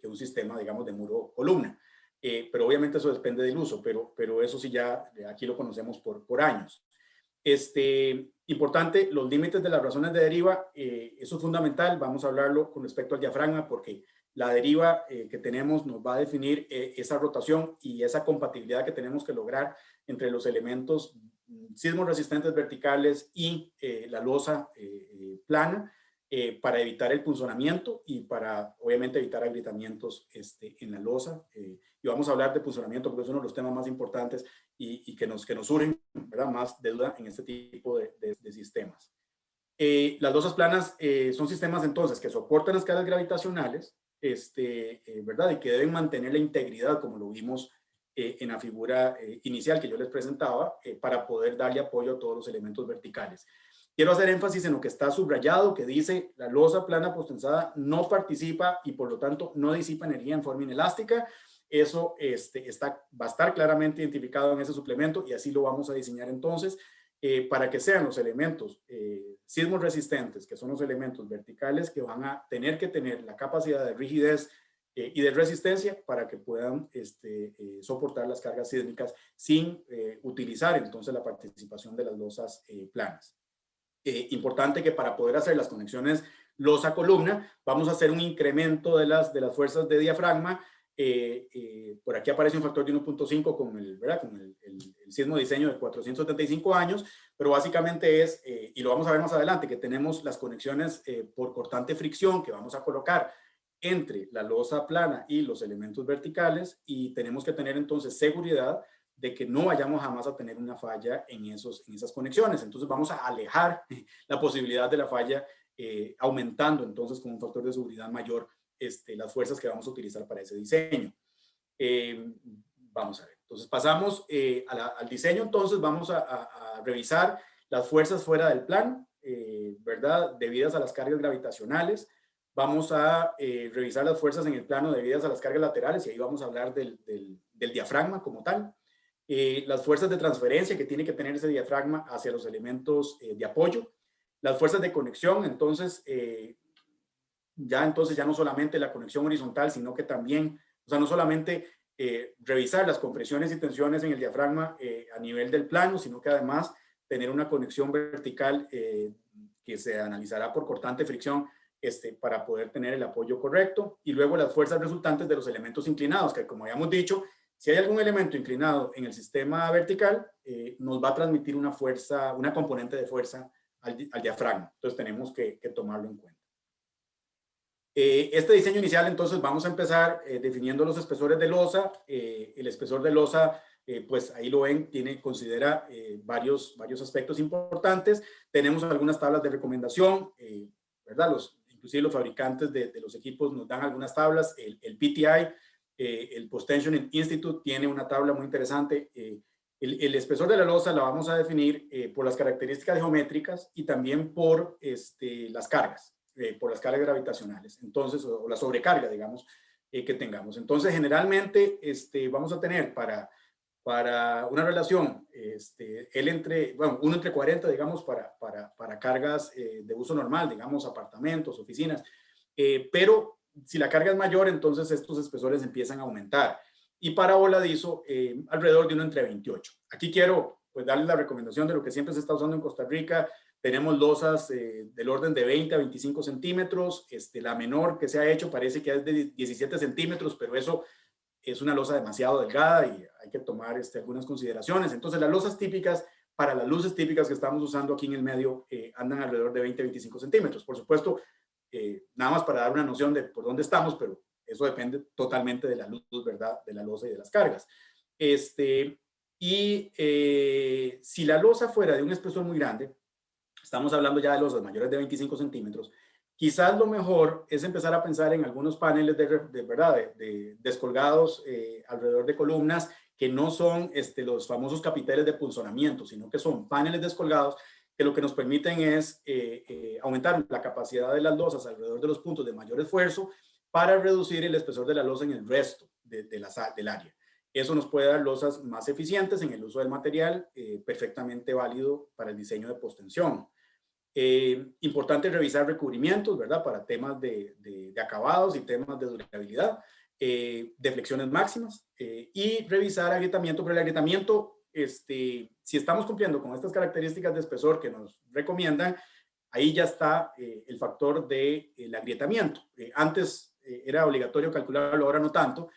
[SPEAKER 1] un sistema, digamos, de muro columna. Pero obviamente eso depende del uso, pero eso sí ya aquí lo conocemos por años. Importante, los límites de las razones de deriva, eso es fundamental, vamos a hablarlo con respecto al diafragma, porque la deriva que tenemos nos va a definir esa rotación y esa compatibilidad que tenemos que lograr entre los elementos sismos resistentes verticales y la losa plana, para evitar el punzonamiento y para, obviamente, evitar agrietamientos en la losa. Y vamos a hablar de punzonamiento porque es uno de los temas más importantes y que nos surgen, ¿verdad? Más de duda en este tipo de sistemas. Las losas planas son sistemas, entonces, que soportan las cargas gravitacionales, ¿verdad? Y que deben mantener la integridad, como lo vimos en la figura inicial que yo les presentaba, para poder darle apoyo a todos los elementos verticales. Quiero hacer énfasis en lo que está subrayado, que dice la losa plana postensada no participa y por lo tanto no disipa energía en forma inelástica. Eso va a estar claramente identificado en ese suplemento y así lo vamos a diseñar entonces para que sean los elementos sismos resistentes, que son los elementos verticales que van a tener que tener la capacidad de rigidez y de resistencia para que puedan soportar las cargas sísmicas sin utilizar entonces la participación de las losas planas. Importante que para poder hacer las conexiones losa-columna, vamos a hacer un incremento de las fuerzas de diafragma. Por aquí aparece un factor de 1.5 con el sismo diseño de 475 años, pero básicamente es, y lo vamos a ver más adelante, que tenemos las conexiones por cortante fricción que vamos a colocar entre la losa plana y los elementos verticales, y tenemos que tener entonces seguridad de que no vayamos jamás a tener una falla en esas conexiones. Entonces vamos a alejar la posibilidad de la falla, aumentando entonces con un factor de seguridad mayor las fuerzas que vamos a utilizar para ese diseño. Vamos a ver. Entonces pasamos al diseño. Entonces vamos a revisar las fuerzas fuera del plano, ¿verdad? Debidas a las cargas gravitacionales. Vamos a revisar las fuerzas en el plano debidas a las cargas laterales y ahí vamos a hablar del diafragma como tal. Las fuerzas de transferencia que tiene que tener ese diafragma hacia los elementos de apoyo, las fuerzas de conexión, entonces ya no solamente la conexión horizontal, sino que también, o sea, no solamente revisar las compresiones y tensiones en el diafragma a nivel del plano, sino que además tener una conexión vertical que se analizará por cortante fricción para poder tener el apoyo correcto, y luego las fuerzas resultantes de los elementos inclinados, que como habíamos dicho, si hay algún elemento inclinado en el sistema vertical, nos va a transmitir una fuerza, una componente de fuerza al diafragma. Entonces tenemos que tomarlo en cuenta. Este diseño inicial, entonces, vamos a empezar definiendo los espesores de losa. El espesor de losa, pues ahí lo ven, considera varios aspectos importantes. Tenemos algunas tablas de recomendación, ¿verdad? Inclusive los fabricantes de los equipos nos dan algunas tablas. El PTI, el Post-Tensioning Institute, tiene una tabla muy interesante. El espesor de la losa la vamos a definir por las características geométricas y también por las cargas. Por las cargas gravitacionales, entonces, o la sobrecarga, digamos, que tengamos. Entonces, generalmente, vamos a tener para una relación, uno entre 40, digamos, para cargas de uso normal, digamos, apartamentos, oficinas, pero si la carga es mayor, entonces estos espesores empiezan a aumentar. Y para voladizo, alrededor de 1 entre 28. Aquí quiero pues darles la recomendación de lo que siempre se está usando en Costa Rica. Tenemos losas del orden de 20 a 25 centímetros. La menor que se ha hecho parece que es de 17 centímetros, pero eso es una losa demasiado delgada y hay que tomar algunas consideraciones. Entonces, las losas típicas, para las luces típicas que estamos usando aquí en el medio, andan alrededor de 20 a 25 centímetros. Por supuesto, nada más para dar una noción de por dónde estamos, pero eso depende totalmente de la luz, ¿verdad? De la losa y de las cargas. Si la losa fuera de un espesor muy grande, estamos hablando ya de losas mayores de 25 centímetros, quizás lo mejor es empezar a pensar en algunos paneles de descolgados alrededor de columnas que no son los famosos capiteles de punzonamiento, sino que son paneles descolgados que lo que nos permiten es aumentar la capacidad de las losas alrededor de los puntos de mayor esfuerzo para reducir el espesor de la losa en el resto del área. Eso nos puede dar losas más eficientes en el uso del material, perfectamente válido para el diseño de postensión. Importante revisar recubrimientos, ¿verdad? Para temas de acabados y temas de durabilidad, de flexiones máximas y revisar agrietamiento, pero el agrietamiento, si estamos cumpliendo con estas características de espesor que nos recomiendan, ahí ya está el factor del agrietamiento. Antes era obligatorio calcularlo, ahora no tanto,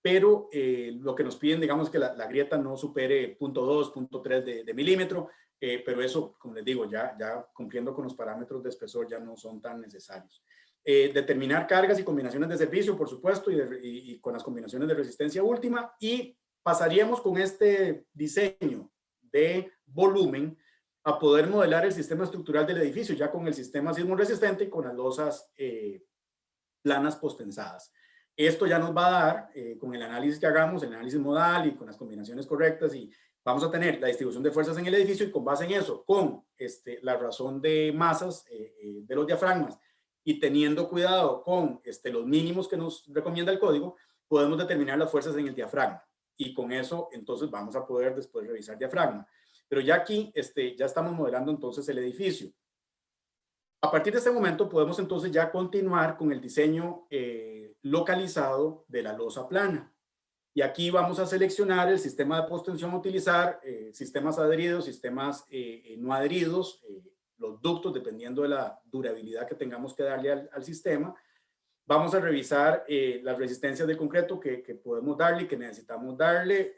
[SPEAKER 1] pero lo que nos piden, digamos, que la grieta no supere 0.2, 0.3 de milímetro, pero eso, como les digo, ya cumpliendo con los parámetros de espesor ya no son tan necesarios. Determinar cargas y combinaciones de servicio, por supuesto, y con las combinaciones de resistencia última, y pasaríamos con este diseño de volumen a poder modelar el sistema estructural del edificio, ya con el sistema sismo resistente y con las losas planas postensadas. Esto ya nos va a dar, con el análisis que hagamos, el análisis modal y con las combinaciones correctas, y vamos a tener la distribución de fuerzas en el edificio, y con base en eso, con la razón de masas de los diafragmas y teniendo cuidado con los mínimos que nos recomienda el código, podemos determinar las fuerzas en el diafragma. Y con eso, entonces, vamos a poder después revisar diafragma. Pero ya aquí, ya estamos modelando entonces el edificio. A partir de este momento podemos entonces ya continuar con el diseño localizado de la losa plana. Y aquí vamos a seleccionar el sistema de postensión a utilizar, sistemas adheridos, sistemas no adheridos, los ductos, dependiendo de la durabilidad que tengamos que darle al sistema. Vamos a revisar las resistencias de concreto que podemos darle y que necesitamos darle.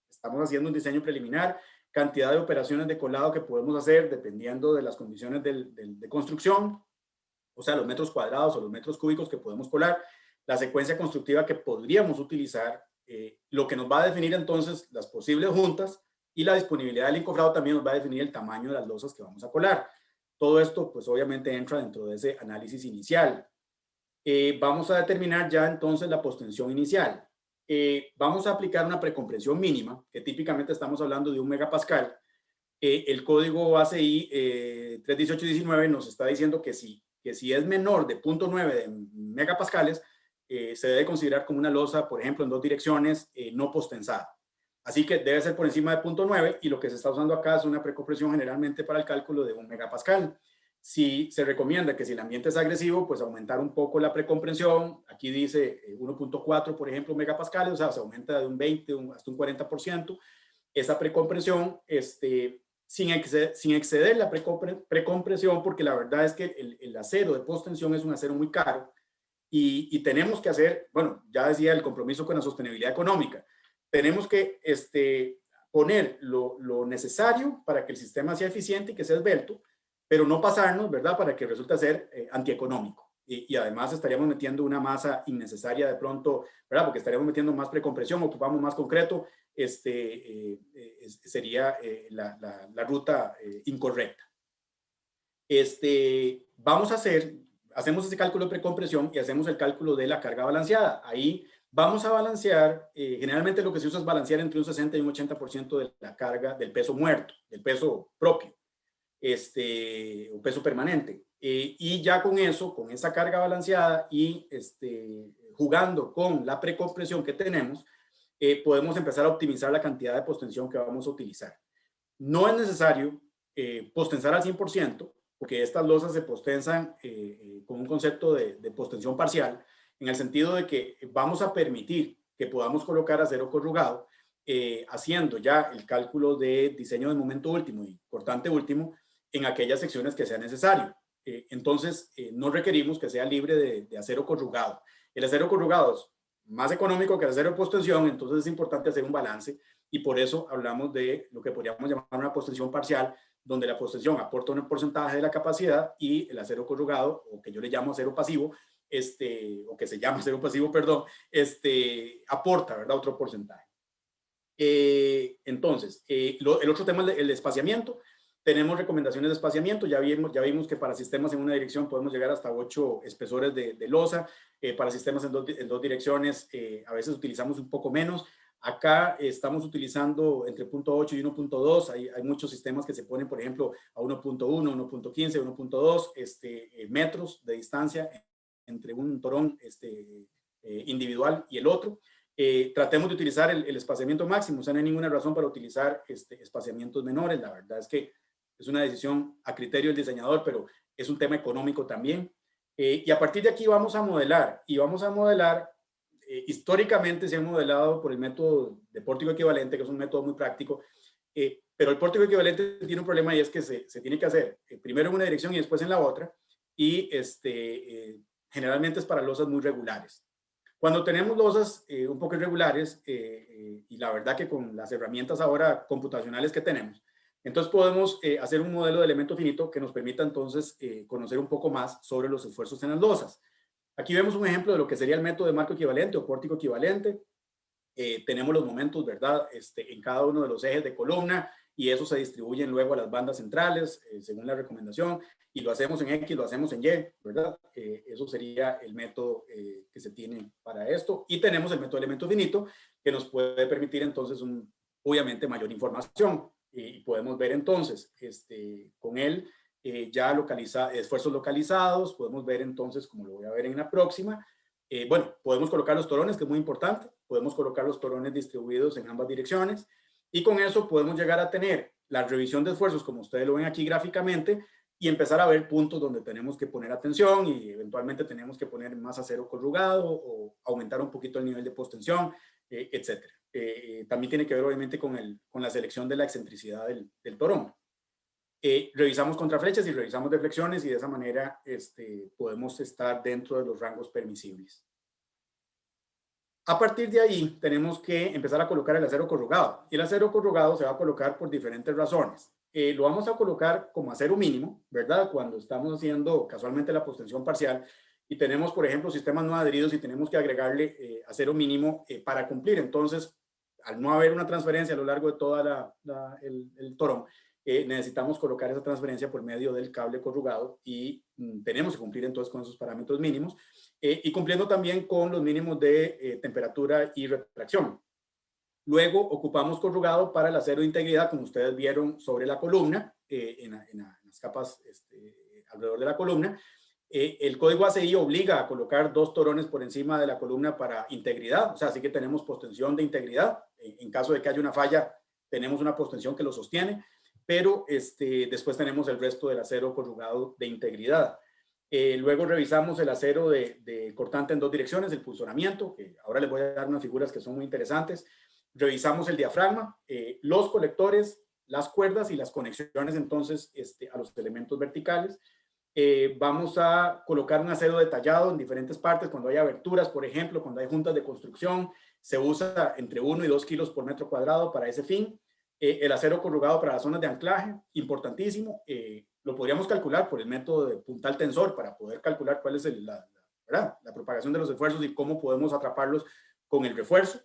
[SPEAKER 1] Estamos haciendo un diseño preliminar, cantidad de operaciones de colado que podemos hacer dependiendo de las condiciones de construcción, o sea, los metros cuadrados o los metros cúbicos que podemos colar, la secuencia constructiva que podríamos utilizar, lo que nos va a definir entonces las posibles juntas, y la disponibilidad del encofrado también nos va a definir el tamaño de las losas que vamos a colar. Todo esto, pues obviamente entra dentro de ese análisis inicial. Vamos a determinar ya entonces la postensión inicial. Vamos a aplicar una precompresión mínima, que típicamente estamos hablando de 1 megapascal. El código ACI 31819 nos está diciendo que si es menor de 0.9 de megapascales, se debe considerar como una losa, por ejemplo, en 2 direcciones, no postensada. Así que debe ser por encima de 0.9, y lo que se está usando acá es una precompresión generalmente para el cálculo de 1 megapascal. Si se recomienda que si el ambiente es agresivo, pues aumentar un poco la precompresión. Aquí dice 1.4, por ejemplo, megapascales, o sea, se aumenta de un 20 hasta un 40%. Esa precompresión, sin exceder la precompresión, porque la verdad es que el acero de postensión es un acero muy caro, y tenemos que hacer, bueno, ya decía, el compromiso con la sostenibilidad económica. Tenemos que poner lo necesario para que el sistema sea eficiente y que sea esbelto, pero no pasarnos, ¿verdad?, para que resulte ser antieconómico. Y además estaríamos metiendo una masa innecesaria de pronto, ¿verdad?, porque estaríamos metiendo más precompresión, ocupamos más concreto, sería la ruta incorrecta. Hacemos ese cálculo de precompresión y hacemos el cálculo de la carga balanceada. Ahí vamos a balancear, generalmente lo que se usa es balancear entre un 60 y un 80% de la carga del peso muerto, del peso propio, un peso permanente. Y ya con eso, con esa carga balanceada y jugando con la precompresión que tenemos, podemos empezar a optimizar la cantidad de postensión que vamos a utilizar. No es necesario postensar al 100%, porque estas losas se postensan con un concepto de postensión parcial, en el sentido de que vamos a permitir que podamos colocar acero corrugado, haciendo ya el cálculo de diseño de momento último y cortante último en aquellas secciones que sea necesario. Entonces, no requerimos que sea libre de acero corrugado. El acero corrugado es más económico que el acero de postensión, entonces es importante hacer un balance y por eso hablamos de lo que podríamos llamar una postensión parcial, donde la postensión aporta un porcentaje de la capacidad y el acero corrugado, o que yo le llamo acero pasivo, o que se llama acero pasivo, perdón, aporta, ¿verdad?, otro porcentaje. Entonces, el otro tema es el espaciamiento. Tenemos recomendaciones de espaciamiento. Ya vimos que para sistemas en una dirección podemos llegar hasta 8 espesores de losa. Para sistemas en dos direcciones a veces utilizamos un poco menos. Acá estamos utilizando entre 0.8 y 1.2. Hay muchos sistemas que se ponen, por ejemplo, a 1.1, 1.15, 1.2 metros de distancia entre un torón individual y el otro. Tratemos de utilizar el espaciamiento máximo. O sea, no hay ninguna razón para utilizar espaciamientos menores. La verdad es que es una decisión a criterio del diseñador, pero es un tema económico también. Y a partir de aquí vamos a modelar. Y vamos a modelar, históricamente se ha modelado por el método de pórtico equivalente, que es un método muy práctico. Pero el pórtico equivalente tiene un problema y es que se tiene que hacer primero en una dirección y después en la otra. Y generalmente es para losas muy regulares. Cuando tenemos losas un poco irregulares, y la verdad que con las herramientas ahora computacionales que tenemos, entonces podemos hacer un modelo de elemento finito que nos permita entonces conocer un poco más sobre los esfuerzos en las losas. Aquí vemos un ejemplo de lo que sería el método de marco equivalente o pórtico equivalente. Tenemos los momentos, ¿verdad?, en cada uno de los ejes de columna, y eso se distribuyen luego a las bandas centrales según la recomendación, y lo hacemos en X, lo hacemos en Y, ¿verdad? Eso sería el método que se tiene para esto. Y tenemos el método de elemento finito, que nos puede permitir entonces obviamente mayor información, y podemos ver entonces con él ya esfuerzos localizados. Podemos ver entonces, como lo voy a ver en la próxima, bueno, podemos colocar los torones, que es muy importante. Podemos colocar los torones distribuidos en ambas direcciones, y con eso podemos llegar a tener la revisión de esfuerzos, como ustedes lo ven aquí gráficamente, y empezar a ver puntos donde tenemos que poner atención y eventualmente tenemos que poner más acero corrugado o aumentar un poquito el nivel de postensión, etc. También tiene que ver obviamente con la selección de la excentricidad del torón. Revisamos contraflechas y revisamos deflexiones, y de esa manera podemos estar dentro de los rangos permisibles. A partir de ahí tenemos que empezar a colocar el acero corrugado, y el acero corrugado se va a colocar por diferentes razones. Lo vamos a colocar como acero mínimo, ¿verdad?, cuando estamos haciendo casualmente la postensión parcial y tenemos, por ejemplo, sistemas no adheridos y tenemos que agregarle acero mínimo para cumplir. Entonces, al no haber una transferencia a lo largo de todo el torón, necesitamos colocar esa transferencia por medio del cable corrugado, y tenemos que cumplir entonces con esos parámetros mínimos, y cumpliendo también con los mínimos de temperatura y retracción. Luego ocupamos corrugado para el acero de integridad, como ustedes vieron sobre la columna, en las capas alrededor de la columna. El código ACI obliga a colocar 2 torones por encima de la columna para integridad, o sea, así que tenemos postensión de integridad. En caso de que haya una falla, tenemos una postensión que lo sostiene, pero después tenemos el resto del acero corrugado de integridad. Luego revisamos el acero de cortante en 2 direcciones, el pulsonamiento, que ahora les voy a dar unas figuras que son muy interesantes. Revisamos el diafragma, los colectores, las cuerdas y las conexiones entonces a los elementos verticales. Vamos a colocar un acero detallado en diferentes partes cuando hay aberturas, por ejemplo, cuando hay juntas de construcción. Se usa entre 1 y 2 kilos por metro cuadrado para ese fin. El acero corrugado para las zonas de anclaje, importantísimo. Lo podríamos calcular por el método de puntal tensor para poder calcular cuál es la propagación de los esfuerzos y cómo podemos atraparlos con el refuerzo.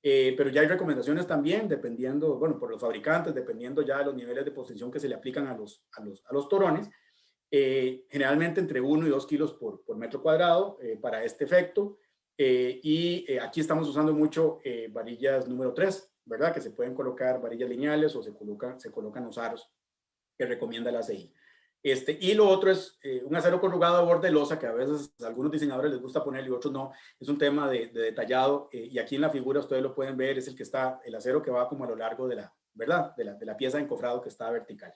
[SPEAKER 1] Pero ya hay recomendaciones también, dependiendo, bueno, por los fabricantes, dependiendo ya de los niveles de postensión que se le aplican a los torones. Generalmente entre 1 y 2 kilos por metro cuadrado para este efecto. Aquí estamos usando mucho varillas número 3, ¿verdad? Que se pueden colocar varillas lineales o se colocan los aros que recomienda la ACI. Y lo otro es un acero corrugado de borde de losa, que a veces a algunos diseñadores les gusta ponerle y otros no. Es un tema de detallado, y aquí en la figura ustedes lo pueden ver, es el acero que va como a lo largo de la, ¿verdad? De la pieza de encofrado que está vertical.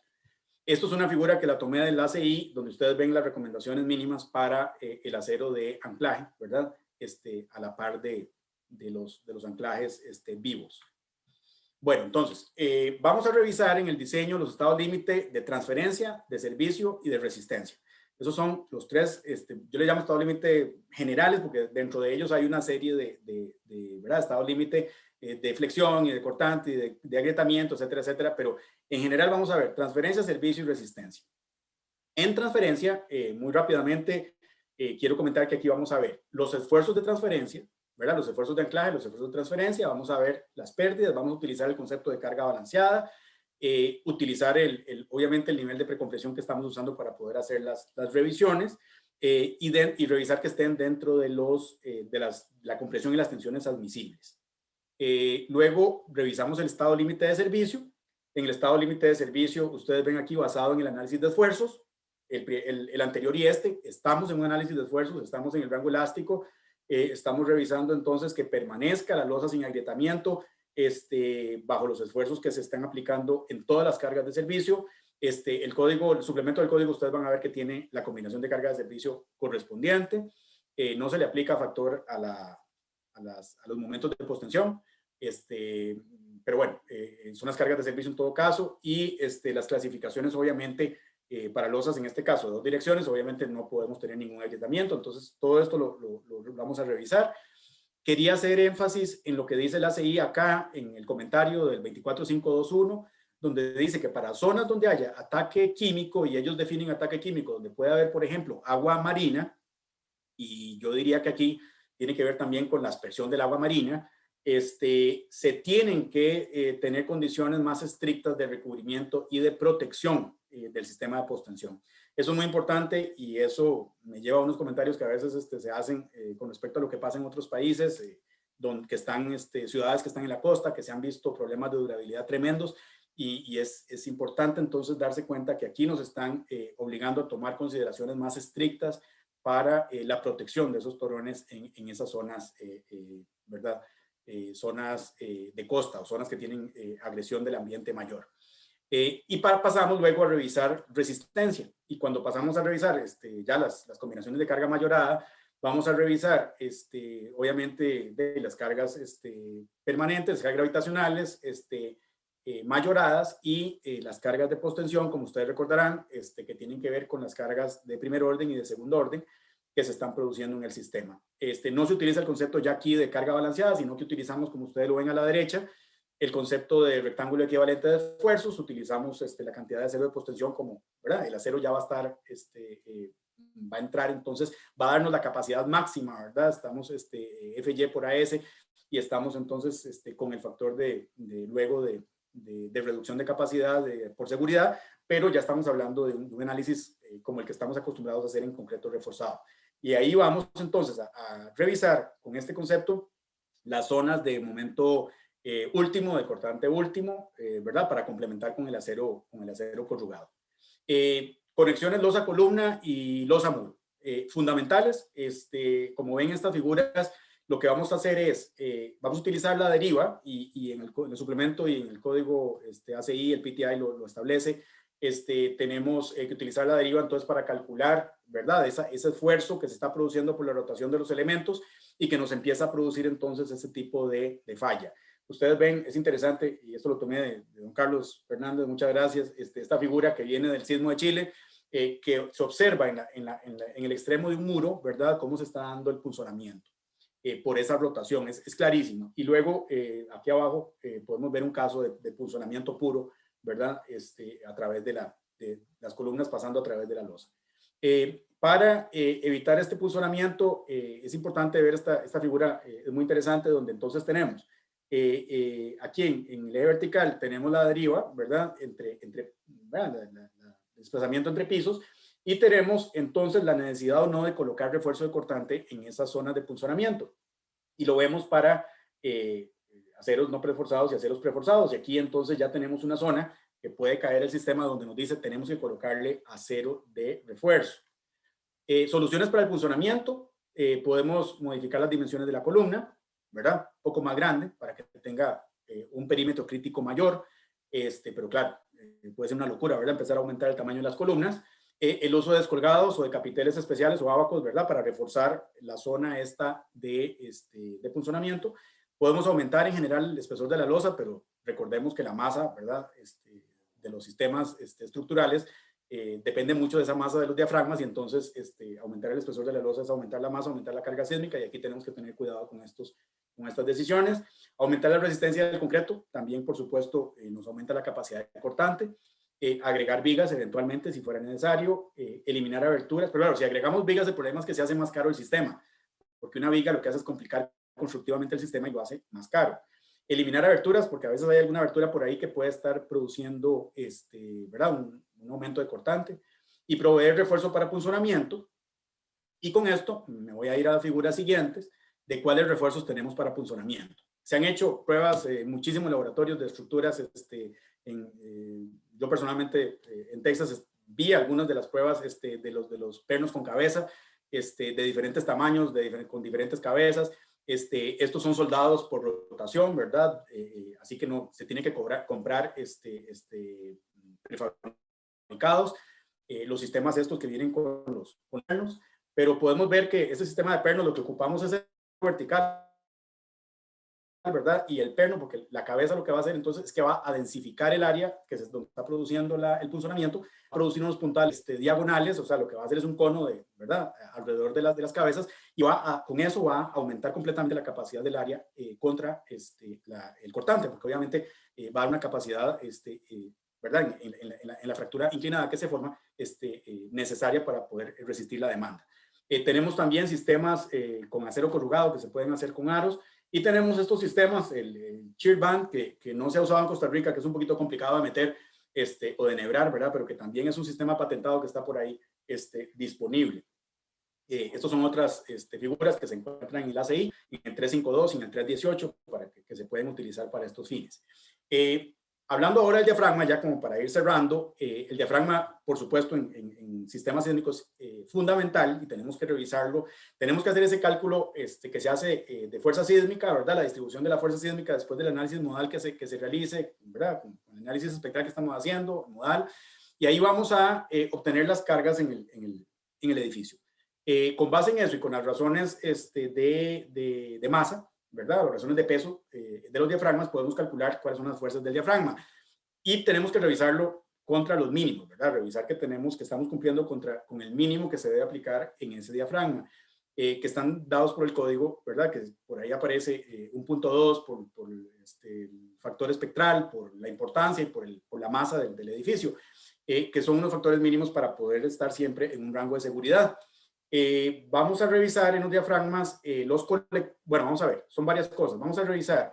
[SPEAKER 1] Esto es una figura que la tomé del ACI, donde ustedes ven las recomendaciones mínimas para el acero de anclaje, ¿verdad? A la par de los anclajes vivos. Bueno, entonces, vamos a revisar en el diseño los estados límite de transferencia, de servicio y de resistencia. Esos son los tres, yo le llamo estados límite generales, porque dentro de ellos hay una serie ¿verdad? Estados límite de flexión y de cortante y de agrietamiento, etcétera, etcétera. Pero en general vamos a ver transferencia, servicio y resistencia. En transferencia, muy rápidamente, quiero comentar que aquí vamos a ver los esfuerzos de transferencia, ¿verdad? Los esfuerzos de anclaje, los esfuerzos de transferencia, vamos a ver las pérdidas, vamos a utilizar el concepto de carga balanceada, utilizar obviamente el nivel de precompresión que estamos usando para poder hacer las revisiones, y revisar que estén dentro de la compresión y las tensiones admisibles. Luego revisamos el estado límite de servicio. En el estado límite de servicio, ustedes ven aquí basado en el análisis de esfuerzos, el anterior y estamos en un análisis de esfuerzos, estamos en el rango elástico, estamos revisando entonces que permanezca la losa sin agrietamiento bajo los esfuerzos que se están aplicando en todas las cargas de servicio. El suplemento del código, ustedes van a ver que tiene la combinación de carga de servicio correspondiente. No se le aplica factor a los momentos de postensión. Pero bueno, son las cargas de servicio en todo caso, y las clasificaciones obviamente para losas en este caso de 2 direcciones, obviamente no podemos tener ningún agrietamiento. Entonces todo esto lo vamos a revisar. Quería hacer énfasis en lo que dice el ACI acá en el comentario del 24521, donde dice que para zonas donde haya ataque químico, y ellos definen ataque químico donde puede haber, por ejemplo, agua marina, y yo diría que aquí tiene que ver también con la aspersión del agua marina, se tienen que tener condiciones más estrictas de recubrimiento y de protección del sistema de postensión. Eso es muy importante, y eso me lleva a unos comentarios que a veces se hacen con respecto a lo que pasa en otros países, que están, ciudades que están en la costa, que se han visto problemas de durabilidad tremendos, y es importante entonces darse cuenta que aquí nos están obligando a tomar consideraciones más estrictas para la protección de esos torones en esas zonas, ¿verdad? Zonas de costa o zonas que tienen agresión del ambiente mayor. Pasamos luego a revisar resistencia, y cuando pasamos a revisar ya las combinaciones de carga mayorada, vamos a revisar obviamente de las cargas permanentes, cargas gravitacionales mayoradas, y las cargas de postensión, como ustedes recordarán, que tienen que ver con las cargas de primer orden y de segundo orden que se están produciendo en el sistema. No se utiliza el concepto ya aquí de carga balanceada, sino que utilizamos, como ustedes lo ven a la derecha, el concepto de rectángulo equivalente de esfuerzos. Utilizamos la cantidad de acero de postensión como, ¿verdad? El acero ya va a estar, va a entrar, entonces va a darnos la capacidad máxima, ¿verdad? Estamos FY por AS, y estamos entonces con el factor luego de reducción de capacidad por seguridad, pero ya estamos hablando de un análisis como el que estamos acostumbrados a hacer en concreto reforzado. Y ahí vamos entonces a revisar con este concepto las zonas de momento último, de cortante último, ¿verdad? Para complementar con el acero corrugado. Conexiones losa-columna y losa-muro. Fundamentales, como ven estas figuras, lo que vamos a hacer es, vamos a utilizar la deriva, y en el suplemento y en el código ACI, el PTI lo establece. Tenemos que utilizar la deriva entonces para calcular, ¿verdad? Ese esfuerzo que se está produciendo por la rotación de los elementos, y que nos empieza a producir entonces ese tipo de falla. Ustedes ven, es interesante, y esto lo tomé de don Carlos Fernández, muchas gracias, esta figura que viene del sismo de Chile, que se observa en el extremo de un muro, ¿verdad? Cómo se está dando el punzonamiento por esa rotación, es clarísimo. Y luego, aquí abajo, podemos ver un caso de punzonamiento puro, ¿verdad? A través de las columnas pasando a través de la losa. Para evitar este punzonamiento, es importante ver esta figura, es muy interesante, donde entonces tenemos aquí en el eje vertical tenemos la deriva, ¿verdad? ¿verdad? El desplazamiento entre pisos, y tenemos entonces la necesidad o no de colocar refuerzo de cortante en esas zonas de punzonamiento. Y lo vemos para aceros no preforzados y aceros preforzados. Y aquí entonces ya tenemos una zona que puede caer el sistema donde nos dice tenemos que colocarle acero de refuerzo. Soluciones para el funcionamiento, podemos modificar las dimensiones de la columna, ¿verdad? Un poco más grande para que tenga un perímetro crítico mayor, pero claro, puede ser una locura, ¿verdad? Empezar a aumentar el tamaño de las columnas. El uso de descolgados o de capiteles especiales o ábacos, ¿verdad? Para reforzar la zona esta de funcionamiento. Podemos aumentar en general el espesor de la losa, pero recordemos que la masa, ¿verdad? De los sistemas estructurales depende mucho de esa masa de los diafragmas y entonces aumentar el espesor de la losa es aumentar la masa, aumentar la carga sísmica y aquí tenemos que tener cuidado con estas decisiones. Aumentar la resistencia del concreto, también por supuesto nos aumenta la capacidad cortante. Agregar vigas eventualmente si fuera necesario, eliminar aberturas, pero claro, si agregamos vigas el problema es que se hace más caro el sistema, porque una viga lo que hace es complicar constructivamente el sistema y lo hace más caro. Eliminar aberturas, porque a veces hay alguna abertura por ahí que puede estar produciendo ¿verdad? Un aumento de cortante, y proveer refuerzo para funcionamiento. Y con esto me voy a ir a las figuras siguientes de cuáles refuerzos tenemos para funcionamiento. Se han hecho pruebas en muchísimos laboratorios de estructuras. Yo personalmente en Texas vi algunas de las pruebas de los pernos con cabeza, de diferentes tamaños, con diferentes cabezas. Estos son soldados por rotación, ¿verdad? Así que no se tiene que comprar prefabricados. Los sistemas estos que vienen con los pernos, pero podemos ver que ese sistema de pernos lo que ocupamos es el vertical, ¿verdad? Y el perno, porque la cabeza lo que va a hacer entonces es que va a densificar el área que es donde está produciendo el funcionamiento, a producir unos puntales diagonales, o sea, lo que va a hacer es un cono ¿verdad? Alrededor de las cabezas, y con eso va a aumentar completamente la capacidad del área contra el cortante, porque obviamente va a dar una capacidad, ¿verdad? En la fractura inclinada que se forma, necesaria para poder resistir la demanda. Tenemos también sistemas con acero corrugado que se pueden hacer con aros. Y tenemos estos sistemas, el shear band, que no se ha usado en Costa Rica, que es un poquito complicado de meter o de enhebrar, ¿verdad? Pero que también es un sistema patentado que está por ahí disponible. Estos son otras figuras que se encuentran en el ACI, en el 352 y en el 318, para que se pueden utilizar para estos fines. Hablando ahora del diafragma, ya como para ir cerrando, el diafragma, por supuesto, en sistemas sísmicos, fundamental, y tenemos que revisarlo. Tenemos que hacer ese cálculo que se hace de fuerza sísmica, ¿verdad? La distribución de la fuerza sísmica después del análisis modal que se realice, ¿verdad? Con el análisis espectral que estamos haciendo, modal, y ahí vamos a obtener las cargas en el edificio. Con base en eso y con las razones de masa, ¿verdad? Las razones de peso de los diafragmas, podemos calcular cuáles son las fuerzas del diafragma. Y tenemos que revisarlo contra los mínimos, ¿verdad? Revisar que estamos cumpliendo con el mínimo que se debe aplicar en ese diafragma, que están dados por el código, ¿verdad? Que por ahí aparece un punto 2 por el factor espectral, por la importancia y por la masa del edificio, que son unos factores mínimos para poder estar siempre en un rango de seguridad. Vamos a revisar en los diafragmas bueno, vamos a ver, son varias cosas. Vamos a revisar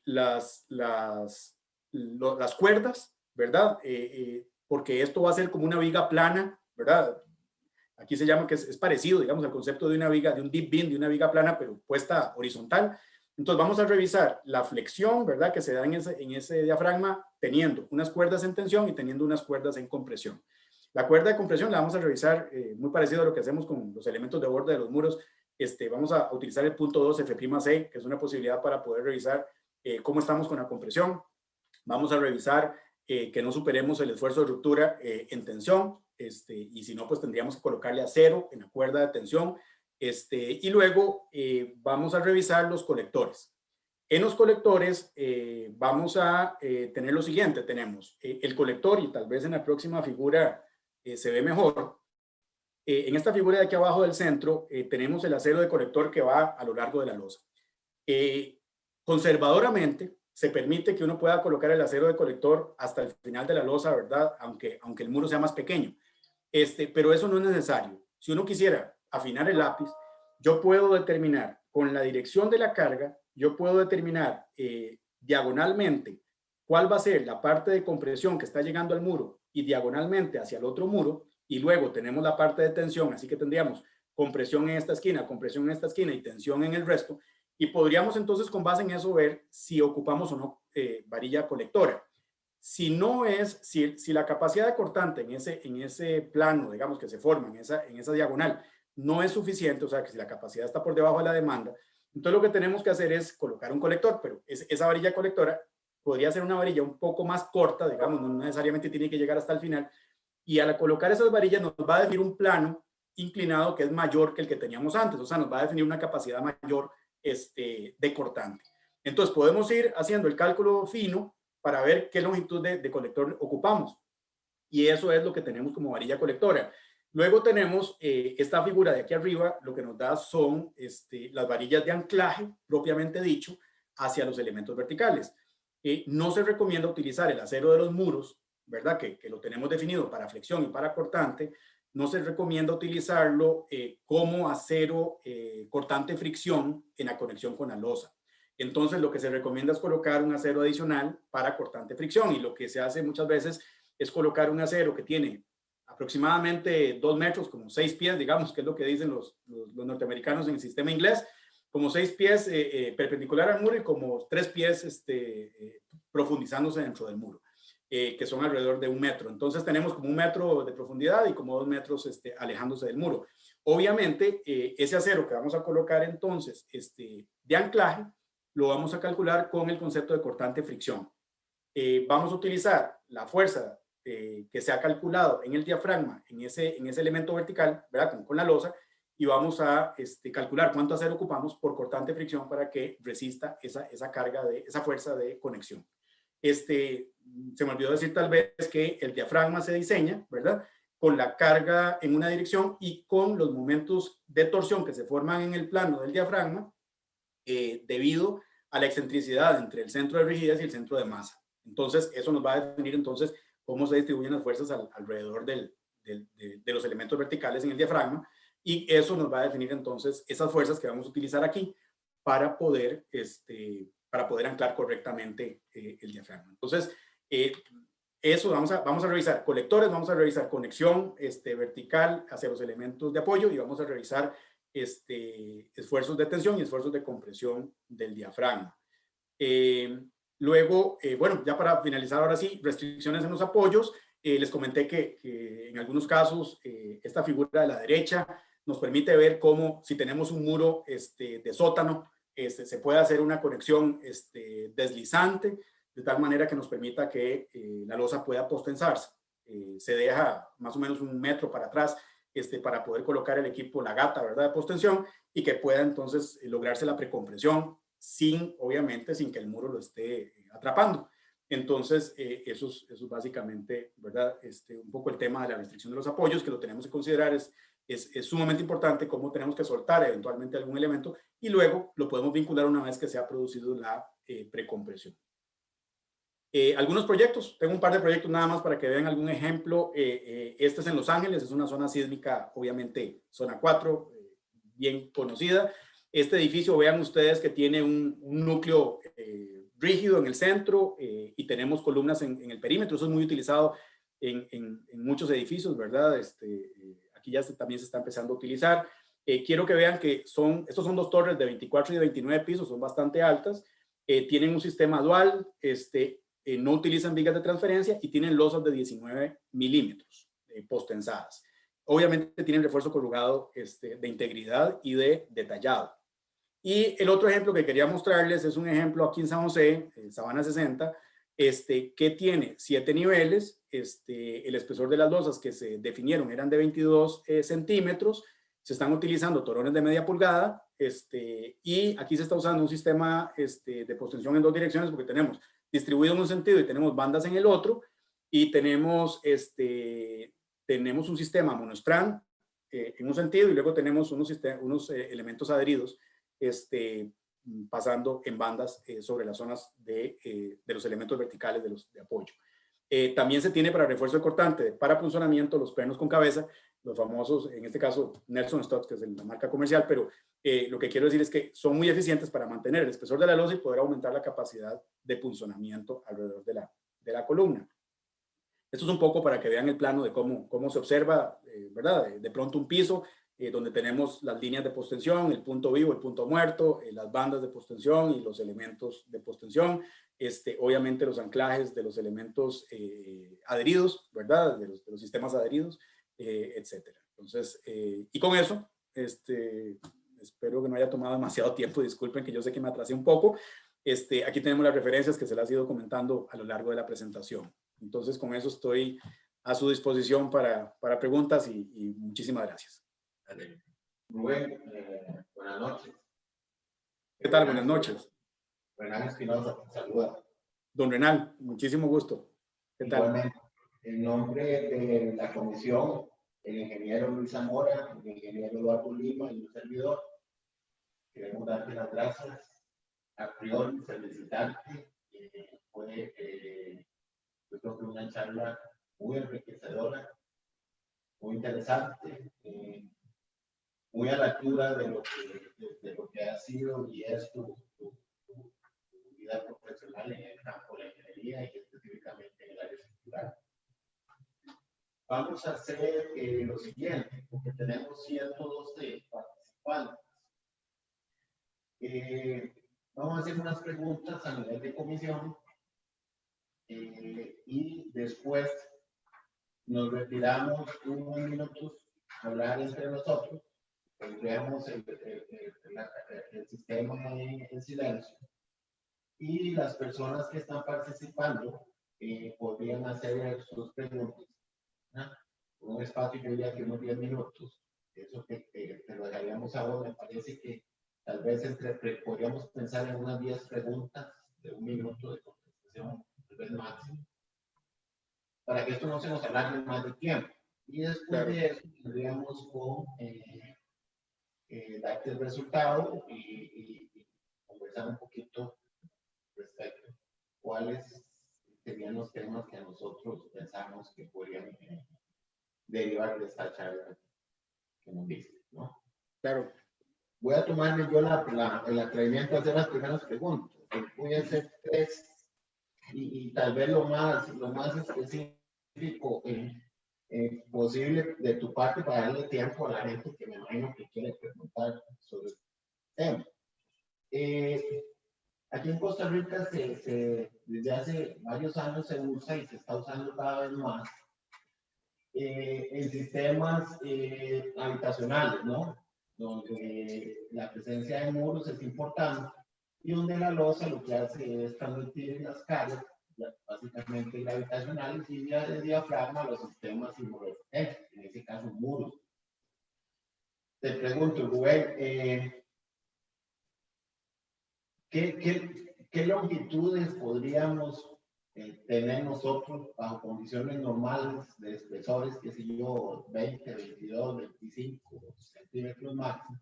[SPEAKER 1] las cuerdas, ¿verdad? Porque esto va a ser como una viga plana, ¿verdad? Aquí se llama que es parecido, digamos, al concepto de una viga, de un deep beam, de una viga plana, pero puesta horizontal. Entonces vamos a revisar la flexión, ¿verdad? Que se da en ese diafragma teniendo unas cuerdas en tensión y teniendo unas cuerdas en compresión. La cuerda de compresión la vamos a revisar muy parecido a lo que hacemos con los elementos de borde de los muros. Vamos a utilizar el punto 2 F'C, que es una posibilidad para poder revisar cómo estamos con la compresión. Vamos a revisar que no superemos el esfuerzo de ruptura en tensión, y si no, pues tendríamos que colocarle acero en la cuerda de tensión. Y luego vamos a revisar los colectores. En los colectores vamos a tener lo siguiente. Tenemos el colector, y tal vez en la próxima figura se ve mejor. En esta figura de aquí abajo del centro tenemos el acero de colector que va a lo largo de la losa. Conservadoramente se permite que uno pueda colocar el acero de colector hasta el final de la losa, ¿verdad? Aunque el muro sea más pequeño. Pero eso no es necesario. Si uno quisiera afinar el lápiz, yo puedo determinar con la dirección de la carga, yo puedo determinar diagonalmente cuál va a ser la parte de compresión que está llegando al muro y diagonalmente hacia el otro muro, y luego tenemos la parte de tensión, así que tendríamos compresión en esta esquina, compresión en esta esquina y tensión en el resto, y podríamos entonces con base en eso ver si ocupamos o no varilla colectora. Si la capacidad de cortante en ese plano, digamos, que se forma en esa diagonal, no es suficiente, o sea, que si la capacidad está por debajo de la demanda, entonces lo que tenemos que hacer es colocar un colector, pero esa varilla colectora podría ser una varilla un poco más corta, digamos, no necesariamente tiene que llegar hasta el final, y al colocar esas varillas nos va a definir un plano inclinado que es mayor que el que teníamos antes, o sea, nos va a definir una capacidad mayor de cortante. Entonces podemos ir haciendo el cálculo fino para ver qué longitud de colector ocupamos, y eso es lo que tenemos como varilla colectora. Luego tenemos esta figura de aquí arriba, lo que nos da son las varillas de anclaje, propiamente dicho, hacia los elementos verticales. No se recomienda utilizar el acero de los muros, ¿verdad? Que lo tenemos definido para flexión y para cortante. No se recomienda utilizarlo como acero cortante fricción en la conexión con la losa. Entonces, lo que se recomienda es colocar un acero adicional para cortante fricción, y lo que se hace muchas veces es colocar un acero que tiene aproximadamente 2 metros, como 6 pies, digamos, que es lo que dicen los norteamericanos en el sistema inglés, como 6 pies perpendicular al muro y como 3 pies profundizándose dentro del muro, que son alrededor de 1 metro. Entonces tenemos como 1 metro de profundidad y como 2 metros alejándose del muro. Obviamente, ese acero que vamos a colocar entonces de anclaje, lo vamos a calcular con el concepto de cortante fricción. Vamos a utilizar la fuerza que se ha calculado en el diafragma, en ese elemento vertical, ¿verdad? Con la losa, y vamos a calcular cuánto acero ocupamos por cortante fricción para que resista esa carga, esa fuerza de conexión. Se me olvidó decir tal vez que el diafragma se diseña, ¿verdad? Con la carga en una dirección y con los momentos de torsión que se forman en el plano del diafragma debido a la excentricidad entre el centro de rigidez y el centro de masa. Entonces, eso nos va a definir entonces cómo se distribuyen las fuerzas alrededor de los elementos verticales en el diafragma, y eso nos va a definir entonces esas fuerzas que vamos a utilizar aquí para poder anclar correctamente el diafragma. Entonces, eso vamos a revisar colectores, vamos a revisar conexión vertical hacia los elementos de apoyo, y vamos a revisar esfuerzos de tensión y esfuerzos de compresión del diafragma. Luego, bueno, ya para finalizar ahora sí, restricciones en los apoyos. Les comenté que en algunos casos esta figura de la derecha nos permite ver cómo si tenemos un muro de sótano, se puede hacer una conexión deslizante, de tal manera que nos permita que la losa pueda postensarse. Se deja más o menos 1 metro para atrás para poder colocar el equipo, la gata, ¿verdad?, de postensión, y que pueda entonces lograrse la precompresión obviamente sin que el muro lo esté atrapando. Entonces, eso es básicamente, ¿verdad?, un poco el tema de la restricción de los apoyos, que lo tenemos que considerar. Es sumamente importante cómo tenemos que soltar eventualmente algún elemento y luego lo podemos vincular una vez que se ha producido la precompresión. Algunos proyectos, tengo un par de proyectos nada más para que vean algún ejemplo. Este es en Los Ángeles, es una zona sísmica, obviamente zona 4, bien conocida. Este edificio, vean ustedes que tiene un núcleo rígido en el centro y tenemos columnas en el perímetro. Eso es muy utilizado en muchos edificios, ¿verdad? Aquí ya también se está empezando a utilizar. Quiero que vean que estos son 2 torres de 24 y de 29 pisos, son bastante altas. Tienen un sistema dual, no utilizan vigas de transferencia y tienen losas de 19 milímetros postensadas. Obviamente tienen refuerzo corrugado de integridad y de detallado. Y el otro ejemplo que quería mostrarles es un ejemplo aquí en San José, en Sabana 60, que tiene 7 niveles. El espesor de las losas que se definieron eran de 22 centímetros. Se están utilizando torones de media pulgada, y aquí se está usando un sistema de postensión en 2 direcciones, porque tenemos distribuido en un sentido y tenemos bandas en el otro, y tenemos un sistema monostrand en un sentido, y luego tenemos unos elementos adheridos pasando en bandas sobre las zonas de los elementos verticales de apoyo. También se tiene para refuerzo de cortante, para punzonamiento, los pernos con cabeza, los famosos, en este caso Nelson Stutz, que es la marca comercial, pero lo que quiero decir es que son muy eficientes para mantener el espesor de la losa y poder aumentar la capacidad de punzonamiento alrededor de la columna. Esto es un poco para que vean el plano de cómo se observa, ¿verdad? De pronto un piso donde tenemos las líneas de postensión, el punto vivo, el punto muerto, las bandas de postensión y los elementos de postensión, obviamente los anclajes de los elementos adheridos, ¿verdad? De los sistemas adheridos, etcétera. Entonces, y con eso, espero que no haya tomado demasiado tiempo, disculpen que yo sé que me atrasé un poco. Aquí tenemos las referencias que se las he ido comentando a lo largo de la presentación. Entonces, con eso estoy a su disposición para preguntas y muchísimas gracias.
[SPEAKER 2] Rubén, buenas noches.
[SPEAKER 1] ¿Qué tal? Buenas noches.
[SPEAKER 2] Renal Espinosa, te saluda.
[SPEAKER 1] Don Renal, muchísimo gusto. ¿Qué tal?
[SPEAKER 2] Igualmente, en nombre de la comisión, el ingeniero Luis Zamora, el ingeniero Eduardo Lima y un servidor, queremos darte las gracias. A priori, felicitarte. Fue, yo creo que una charla muy enriquecedora, muy interesante, muy a la altura de lo que ha sido y es tu vida profesional en el campo de la ingeniería y específicamente en el área estructural. Vamos a hacer lo siguiente, porque tenemos 112 participantes. Vamos a hacer unas preguntas a nivel de comisión y después nos retiramos unos minutos a hablar entre nosotros. Tendríamos el sistema en silencio y las personas que están participando podrían hacer sus preguntas. Un espacio, yo diría que unos 10 minutos. Eso que te lo dejaríamos ahora. Me parece que tal vez podríamos pensar en unas 10 preguntas de un minuto de contestación, tal vez máximo, para que esto no se nos alargue más de tiempo. Y después claro, de eso, tendríamos con darte el resultado y conversar un poquito respecto a cuáles serían los temas que nosotros pensamos que podrían derivar de esta charla que nos dice, ¿no? Claro. Voy a tomarme yo el atrevimiento a hacer las primeras preguntas. Voy a hacer 3 y tal vez lo más específico posible de tu parte para darle tiempo a la gente que me imagino que quiere preguntar sobre el tema. Aquí en Costa Rica desde hace varios años se usa y se está usando cada vez más en sistemas habitacionales, ¿no? Donde la presencia de muros es importante y donde la losa lo que hace es transmitir las cargas, básicamente gravitacionales y de diafragma a los sistemas inmunoresistentes, en este caso muros. Te pregunto, Rubén, ¿qué longitudes podríamos tener nosotros bajo condiciones normales de espesores, qué sé yo, 20, 22, 25 centímetros máximo?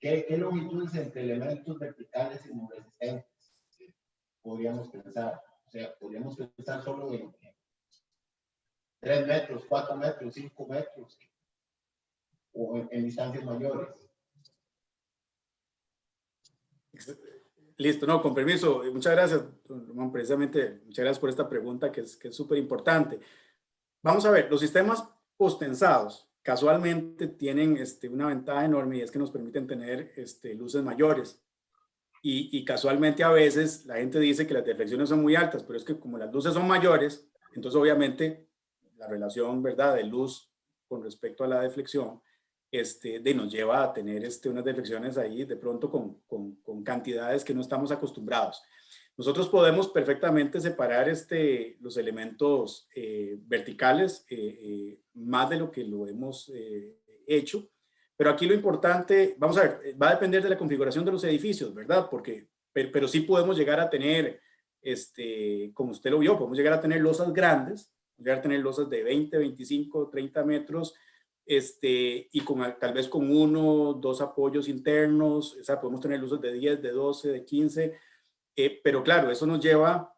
[SPEAKER 2] ¿Qué longitudes entre elementos verticales y resistentes podríamos pensar? O sea, podríamos pensar solo en 3 metros, 4 metros, 5 metros, o en distancias mayores.
[SPEAKER 1] Listo, no, con permiso. Muchas gracias, Román, precisamente, muchas gracias por esta pregunta que es súper importante. Vamos a ver, los sistemas postensados casualmente tienen una ventaja enorme y es que nos permiten tener luces mayores. Y casualmente a veces la gente dice que las deflexiones son muy altas, pero es que como las luces son mayores, entonces obviamente la relación, ¿verdad?, de luz con respecto a la deflexión nos lleva a tener unas deflexiones ahí de pronto con cantidades que no estamos acostumbrados. Nosotros podemos perfectamente separar los elementos verticales más de lo que lo hemos hecho, pero aquí lo importante, vamos a ver, va a depender de la configuración de los edificios, ¿verdad? Pero sí podemos llegar a tener, como usted lo vio, podemos llegar a tener losas grandes, llegar a tener losas de 20, 25, 30 metros, y tal vez con 1, 2 apoyos internos, o sea, podemos tener losas de 10, de 12, de 15, pero claro, eso nos lleva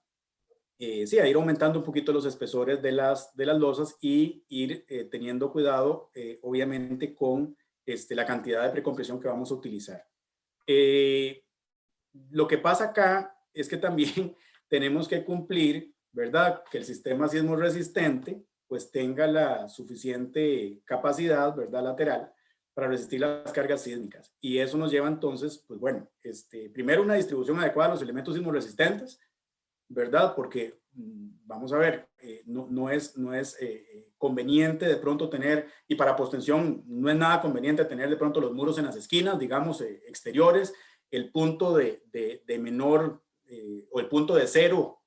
[SPEAKER 1] sí, a ir aumentando un poquito los espesores de las losas y ir teniendo cuidado, obviamente, con la cantidad de precompresión que vamos a utilizar. Lo que pasa acá es que también tenemos que cumplir, ¿verdad?, que el sistema sismo resistente pues tenga la suficiente capacidad, ¿verdad?, lateral, para resistir las cargas sísmicas. Y eso nos lleva entonces, pues bueno, primero una distribución adecuada de los elementos sismoresistentes, ¿verdad? Porque vamos a ver, no es conveniente de pronto tener, y para postensión no es nada conveniente tener de pronto los muros en las esquinas, digamos, exteriores, el punto de menor o el punto de cero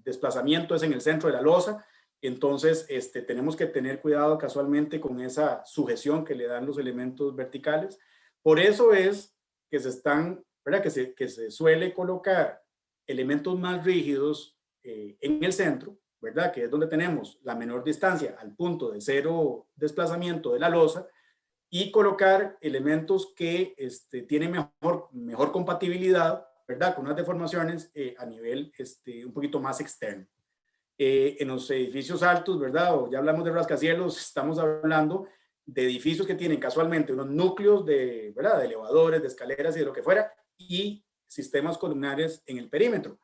[SPEAKER 1] desplazamiento es en el centro de la losa. Entonces, tenemos que tener cuidado casualmente con esa sujeción que le dan los elementos verticales. Por eso es que se están, ¿verdad? Que se suele colocar elementos más rígidos en el centro, ¿verdad? Que es donde tenemos la menor distancia al punto de cero desplazamiento de la losa, y colocar elementos que tienen mejor compatibilidad, ¿verdad? Con unas deformaciones a nivel un poquito más externo. En los edificios altos, ¿verdad? O ya hablamos de rascacielos, estamos hablando de edificios que tienen casualmente unos núcleos de, ¿verdad? De elevadores, de escaleras y de lo que fuera, y sistemas columnares en el perímetro.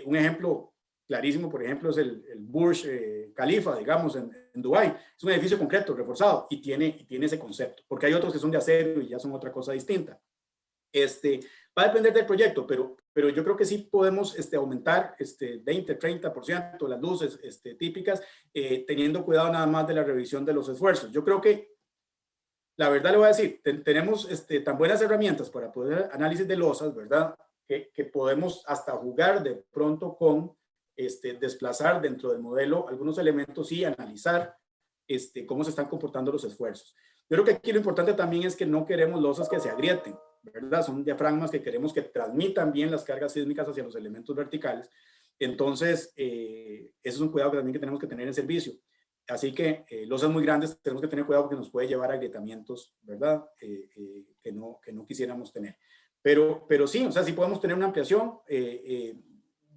[SPEAKER 1] Un ejemplo clarísimo, por ejemplo, es el Burj Khalifa, digamos, en Dubái. Es un edificio concreto, reforzado, y tiene ese concepto, porque hay otros que son de acero y ya son otra cosa distinta. Va a depender del proyecto, pero yo creo que sí podemos aumentar 20, 30% las luces típicas, teniendo cuidado nada más de la revisión de los esfuerzos. Yo creo que, la verdad le voy a decir, tenemos tan buenas herramientas para poder análisis de losas, ¿verdad? Que podemos hasta jugar de pronto con desplazar dentro del modelo algunos elementos y analizar cómo se están comportando los esfuerzos. Yo creo que aquí lo importante también es que no queremos losas que se agrieten, ¿verdad? Son diafragmas que queremos que transmitan bien las cargas sísmicas hacia los elementos verticales. Entonces, eso es un cuidado que también que tenemos que tener en servicio. Así que losas muy grandes tenemos que tener cuidado porque nos puede llevar a agrietamientos, ¿verdad? Que no quisiéramos tener. Pero sí, o sea, sí podemos tener una ampliación,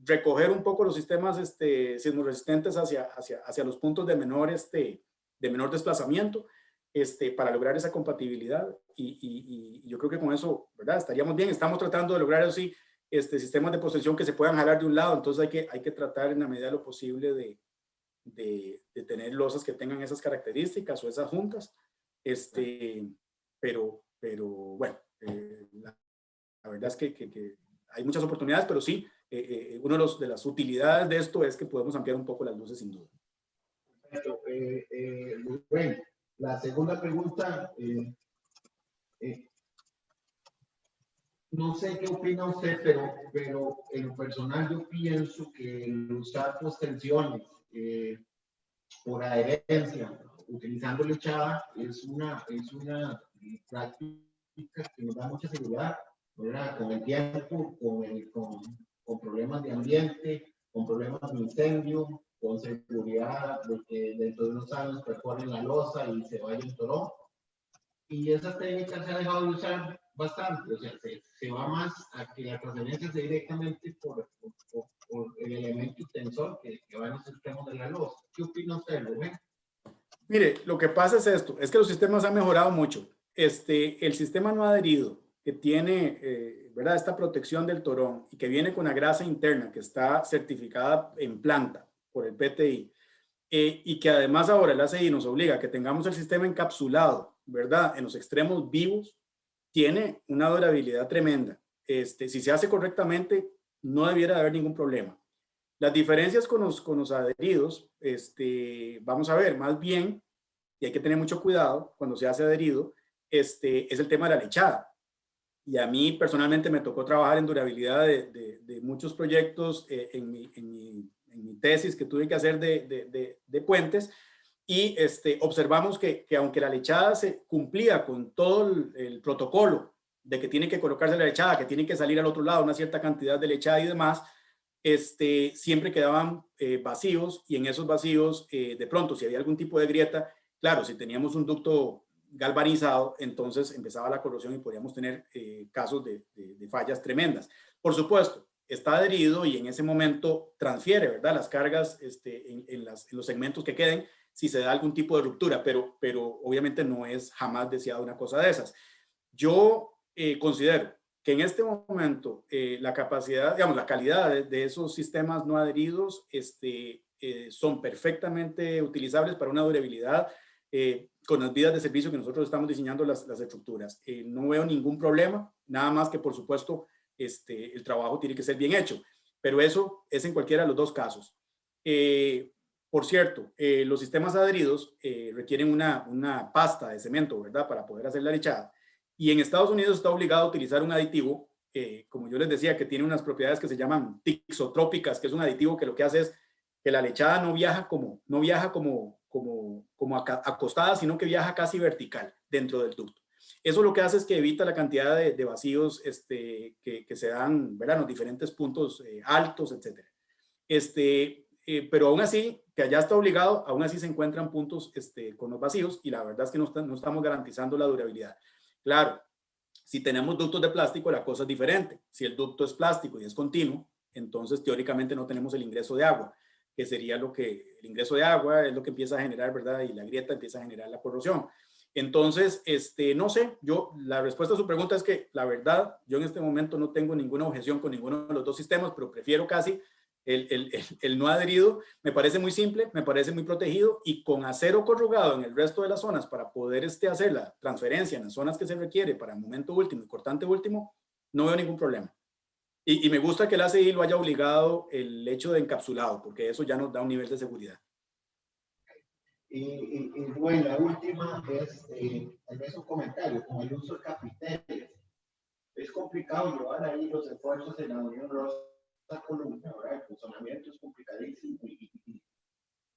[SPEAKER 1] recoger un poco los sistemas sismoresistentes hacia los puntos de menor desplazamiento, para lograr esa compatibilidad, y yo creo que con eso, ¿verdad? Estaríamos bien. Estamos tratando de lograr así sistemas de postensión que se puedan jalar de un lado, entonces hay que tratar en la medida de lo posible de tener losas que tengan esas características o esas juntas, pero bueno, la verdad es que hay muchas oportunidades, pero sí, una de las utilidades de esto es que podemos ampliar un poco las luces, sin duda.
[SPEAKER 2] Perfecto. Bueno, la segunda pregunta, no sé qué opina usted, pero en lo personal yo pienso que el usar postensiones por adherencia, utilizando lechada, es una práctica que nos da mucha seguridad, ¿verdad? Con el tiempo, con problemas de ambiente, con problemas de incendio, con seguridad de que dentro de unos años perforen la losa y se vaya el torón. Y esa técnica se ha dejado de usar bastante, o sea, se va más a que la transferencia sea directamente por el elemento tensor que va en los extremos de la losa. ¿Qué opina usted, Rubén?
[SPEAKER 1] Mire, lo que pasa es esto, es que los sistemas han mejorado mucho. El sistema no adherido que tiene, ¿verdad? Esta protección del torón y que viene con la grasa interna que está certificada en planta por el PTI, y que además ahora el ACI nos obliga a que tengamos el sistema encapsulado, ¿verdad? En los extremos vivos, tiene una durabilidad tremenda. Si se hace correctamente, no debiera de haber ningún problema. Las diferencias con los adheridos, vamos a ver, más bien, y hay que tener mucho cuidado cuando se hace adherido, es el tema de la lechada. Y a mí personalmente me tocó trabajar en durabilidad de muchos proyectos en mi tesis que tuve que hacer de puentes, y observamos que aunque la lechada se cumplía con todo el protocolo de que tiene que colocarse la lechada, que tiene que salir al otro lado una cierta cantidad de lechada y demás, siempre quedaban vacíos, y en esos vacíos, de pronto, si había algún tipo de grieta, claro, si teníamos un ducto galvanizado, entonces empezaba la corrosión y podíamos tener casos de fallas tremendas. Por supuesto, está adherido y en ese momento transfiere, ¿verdad?, las cargas en los segmentos que queden si se da algún tipo de ruptura, pero obviamente no es jamás deseado una cosa de esas. Yo considero que en este momento la capacidad, digamos, la calidad de esos sistemas no adheridos son perfectamente utilizables para una durabilidad con las vías de servicio que nosotros estamos diseñando las estructuras. No veo ningún problema, nada más que por supuesto el trabajo tiene que ser bien hecho, pero eso es en cualquiera de los dos casos. Por cierto, los sistemas adheridos requieren una pasta de cemento, ¿verdad? Para poder hacer la lechada. Y en Estados Unidos está obligado a utilizar un aditivo, como yo les decía, que tiene unas propiedades que se llaman tixotrópicas, que es un aditivo que lo que hace es que la lechada no viaja como acostada, sino que viaja casi vertical dentro del ducto. Eso lo que hace es que evita la cantidad de vacíos que se dan, ¿verdad? En los diferentes puntos altos, etc. Pero aún así, que allá está obligado, aún así se encuentran puntos con los vacíos y la verdad es que no estamos garantizando la durabilidad. Claro, si tenemos ductos de plástico, la cosa es diferente. Si el ducto es plástico y es continuo, entonces teóricamente no tenemos el ingreso de agua, que sería el ingreso de agua es lo que empieza a generar, ¿verdad? Y la grieta empieza a generar la corrosión. Entonces, no sé, la respuesta a su pregunta es que la verdad, yo en este momento no tengo ninguna objeción con ninguno de los dos sistemas, pero prefiero casi el no adherido. Me parece muy simple, me parece muy protegido y con acero corrugado en el resto de las zonas para poder hacer la transferencia en las zonas que se requiere para el momento último y cortante último, no veo ningún problema. Y me gusta que el ACI lo haya obligado el hecho de encapsulado, porque eso ya nos da un nivel de seguridad.
[SPEAKER 2] Y bueno, la última es tal vez un comentario, con el uso de capiteles. Es complicado llevar ahí los esfuerzos en la unión rosa-columna, ¿verdad? El funcionamiento es complicadísimo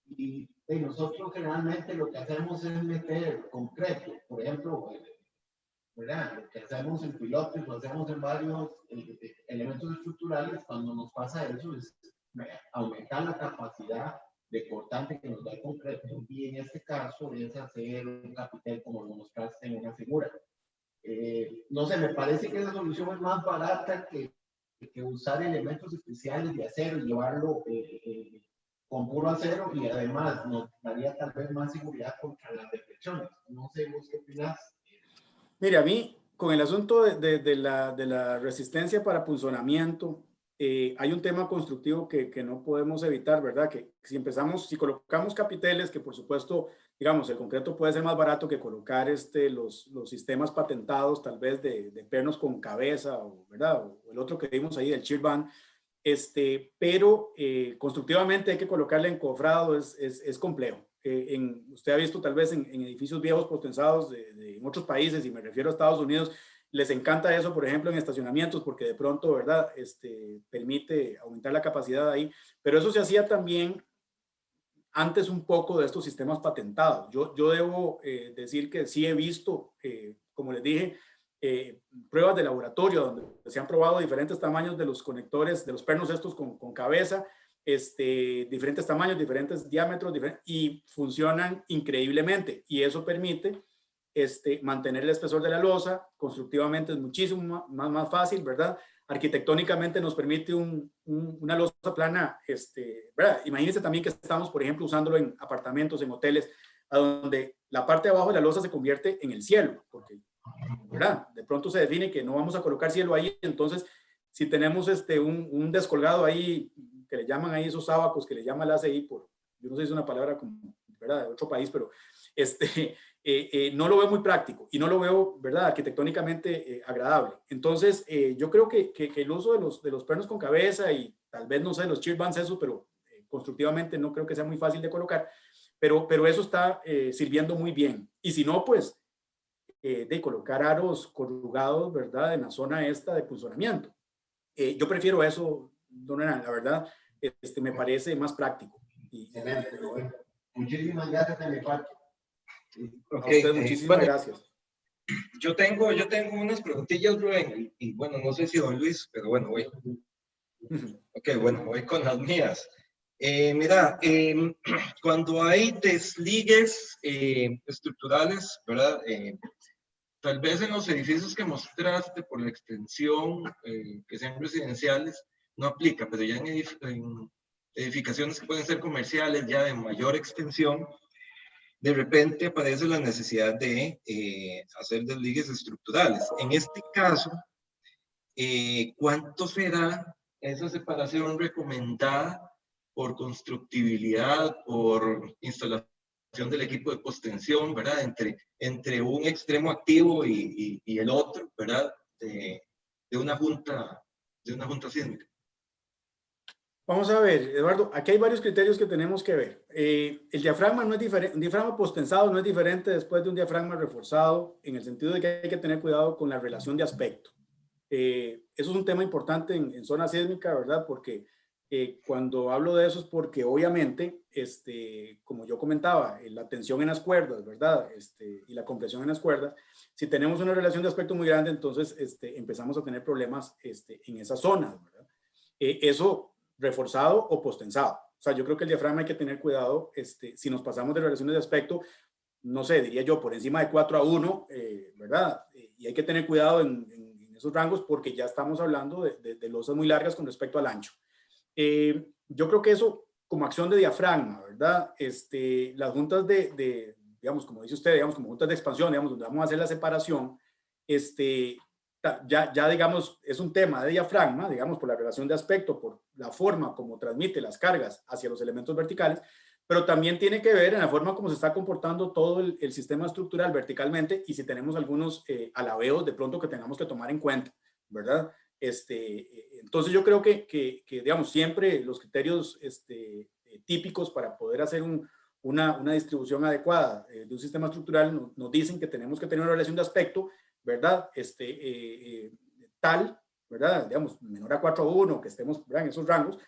[SPEAKER 2] y nosotros generalmente lo que hacemos es meter concreto, por ejemplo, ¿verdad? Lo que hacemos en pilotos, lo hacemos en varios elementos estructurales, cuando nos pasa eso es aumentar la capacidad de cortante que nos da el concreto y en este caso es hacer un capitel como lo mostraste en una figura. No sé, me parece que esa solución es más barata que usar elementos especiales de acero y llevarlo con puro acero y además nos daría tal vez más seguridad contra las deflexiones. No sé, ¿vos qué opinás?
[SPEAKER 1] Mire, a mí, con el asunto de la resistencia para punzonamiento, hay un tema constructivo que no podemos evitar, ¿verdad? Que si colocamos capiteles, que por supuesto, digamos, el concreto puede ser más barato que colocar los sistemas patentados, tal vez de pernos con cabeza, ¿verdad? O el otro que vimos ahí, del shear band, pero constructivamente hay que colocarle encofrado, es complejo. Usted ha visto tal vez en edificios viejos potenciados en otros países, y me refiero a Estados Unidos, les encanta eso, por ejemplo, en estacionamientos, porque de pronto, ¿verdad? Permite aumentar la capacidad ahí, pero eso se hacía también antes un poco de estos sistemas patentados. Yo debo decir que sí he visto, como les dije, pruebas de laboratorio donde se han probado diferentes tamaños de los conectores, de los pernos estos con cabeza, diferentes tamaños, diferentes diámetros, y funcionan increíblemente. Y eso permite mantener el espesor de la losa. Constructivamente es muchísimo más fácil, ¿verdad? Arquitectónicamente nos permite una losa plana, ¿verdad? Imagínense también que estamos, por ejemplo, usándolo en apartamentos, en hoteles, a donde la parte de abajo de la losa se convierte en el cielo, porque, ¿verdad? De pronto se define que no vamos a colocar cielo ahí, entonces, si tenemos un descolgado ahí, que le llaman ahí esos sábacos, que le llama el ACI, yo no sé si es una palabra como, ¿verdad?, de otro país, pero no lo veo muy práctico y no lo veo, ¿verdad?, arquitectónicamente agradable. Entonces, yo creo que el uso de los pernos con cabeza y tal vez, no sé, los shear bands, eso, pero constructivamente no creo que sea muy fácil de colocar, pero eso está sirviendo muy bien. Y si no, pues, de colocar aros corrugados, ¿verdad?, en la zona esta de punzonamiento. Yo prefiero eso, don Hernán, la verdad, me parece más práctico.
[SPEAKER 2] Excelente, bueno. Muchísimas gracias de mi parte.
[SPEAKER 1] A usted muchísimas gracias.
[SPEAKER 3] Yo tengo unas preguntillas, Rubén, y bueno, no sé si don Luis, pero bueno, voy. Ok, bueno, voy con las mías. Mira, cuando hay desligues estructurales, ¿verdad? Tal vez en los edificios que mostraste por la extensión, que sean residenciales, no aplica, pero ya en edificaciones que pueden ser comerciales, ya de mayor extensión, de repente aparece la necesidad de hacer desligues estructurales. En este caso, ¿cuánto será esa separación recomendada por constructibilidad, por instalación del equipo de postensión, ¿verdad? Entre un extremo activo y el otro, ¿verdad? De una junta sísmica.
[SPEAKER 1] Vamos a ver, Eduardo, aquí hay varios criterios que tenemos que ver. El diafragma no es diferente, un diafragma postensado no es diferente después de un diafragma reforzado, en el sentido de que hay que tener cuidado con la relación de aspecto. Eso es un tema importante en zona sísmica, ¿verdad? Porque cuando hablo de eso es porque obviamente, como yo comentaba, la tensión en las cuerdas, ¿verdad? Y la compresión en las cuerdas, si tenemos una relación de aspecto muy grande, entonces empezamos a tener problemas en esas zonas, ¿verdad? Eso reforzado o postensado. O sea, yo creo que el diafragma hay que tener cuidado, si nos pasamos de relaciones de aspecto, no sé, diría yo, por encima de 4:1, ¿verdad? Y hay que tener cuidado en esos rangos porque ya estamos hablando de losas muy largas con respecto al ancho. Yo creo que eso, como acción de diafragma, ¿verdad? Las juntas digamos, como dice usted, digamos, como juntas de expansión, digamos, donde vamos a hacer la separación, ya digamos, es un tema de diafragma, digamos, por la relación de aspecto, por la forma como transmite las cargas hacia los elementos verticales, pero también tiene que ver en la forma como se está comportando todo el sistema estructural verticalmente y si tenemos algunos alabeos de pronto que tengamos que tomar en cuenta, ¿verdad? Entonces yo creo que digamos, siempre los criterios típicos para poder hacer una distribución adecuada de un sistema estructural nos dicen que tenemos que tener una relación de aspecto, ¿verdad? Tal, ¿verdad? Digamos, menor a 4:1, que estemos, ¿verdad?, en esos rangos,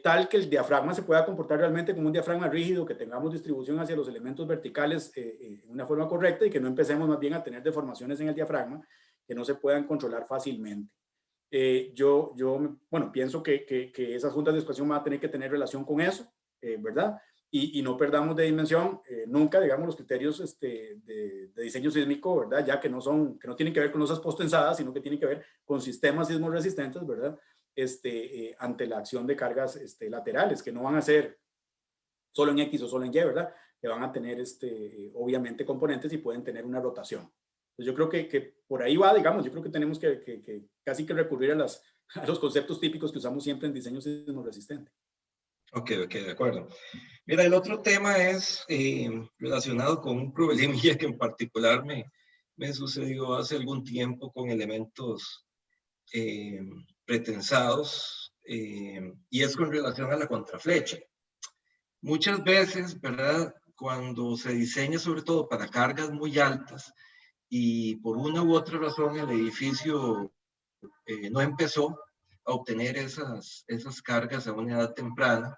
[SPEAKER 1] tal que el diafragma se pueda comportar realmente como un diafragma rígido, que tengamos distribución hacia los elementos verticales en una forma correcta y que no empecemos más bien a tener deformaciones en el diafragma que no se puedan controlar fácilmente. Bueno, pienso que esas juntas de expansión van a tener que tener relación con eso, ¿verdad? Y no perdamos de dimensión nunca, digamos, los criterios de diseño sísmico, ¿verdad? Ya que no tienen que ver con losas postensadas, sino que tienen que ver con sistemas sismo resistentes, ¿verdad? Ante la acción de cargas laterales, que no van a ser solo en X o solo en Y, ¿verdad? Que van a tener, obviamente, componentes y pueden tener una rotación. Entonces, yo creo que por ahí va, digamos, yo creo que tenemos que casi que recurrir a los conceptos típicos que usamos siempre en diseño sismo resistente.
[SPEAKER 3] Ok, de acuerdo. Mira, el otro tema es relacionado con un problemilla que en particular me sucedió hace algún tiempo con elementos pretensados y es con relación a la contraflecha. Muchas veces, ¿verdad? Cuando se diseña sobre todo para cargas muy altas y por una u otra razón el edificio no empezó a obtener esas cargas a una edad temprana,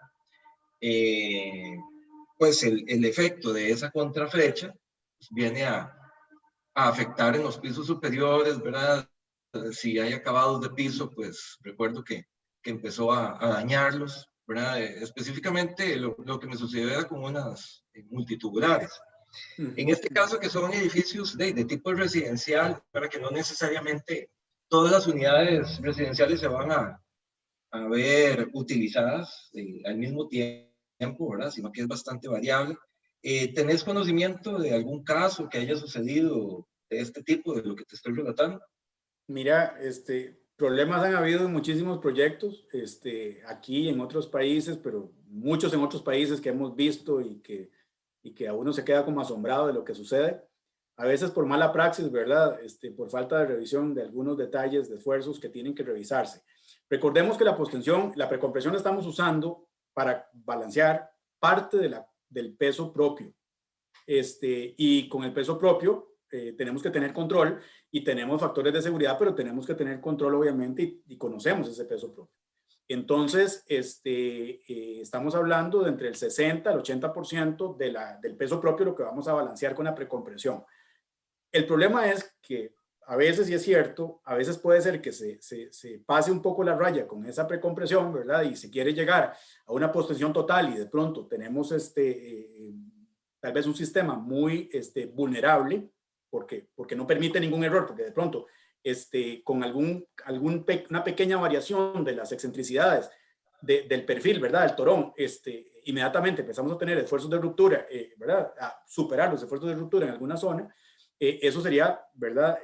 [SPEAKER 3] pues el efecto de esa contraflecha pues, viene a afectar en los pisos superiores, ¿verdad? Si hay acabados de piso, pues recuerdo que empezó a dañarlos, ¿verdad? Específicamente lo que me sucedió era con unas multitubulares. En este caso, que son edificios de tipo residencial, para que no necesariamente todas las unidades residenciales se van a ver utilizadas al mismo tiempo, ¿verdad? Sino que es bastante variable. ¿Tenés conocimiento de algún caso que haya sucedido de este tipo, de lo que te estoy relatando?
[SPEAKER 1] Mira, problemas han habido en muchísimos proyectos, aquí en otros países, pero muchos en otros países que hemos visto y que a uno se queda como asombrado de lo que sucede. A veces por mala praxis, ¿verdad? Por falta de revisión de algunos detalles, de esfuerzos que tienen que revisarse. Recordemos que la postensión, la precompresión la estamos usando para balancear parte del peso propio. Y con el peso propio tenemos que tener control y tenemos factores de seguridad, pero tenemos que tener control obviamente y conocemos ese peso propio. Entonces, estamos hablando de entre el 60 al 80% del peso propio lo que vamos a balancear con la precompresión. El problema es que a veces, y es cierto, a veces puede ser que se pase un poco la raya con esa precompresión, ¿verdad? Y se quiere llegar a una postensión total y de pronto tenemos tal vez un sistema muy vulnerable porque no permite ningún error, porque de pronto con una pequeña variación de las excentricidades del perfil, ¿verdad? Del torón, inmediatamente empezamos a tener esfuerzos de ruptura, ¿verdad? A superar los esfuerzos de ruptura en alguna zona. Eso sería, ¿verdad?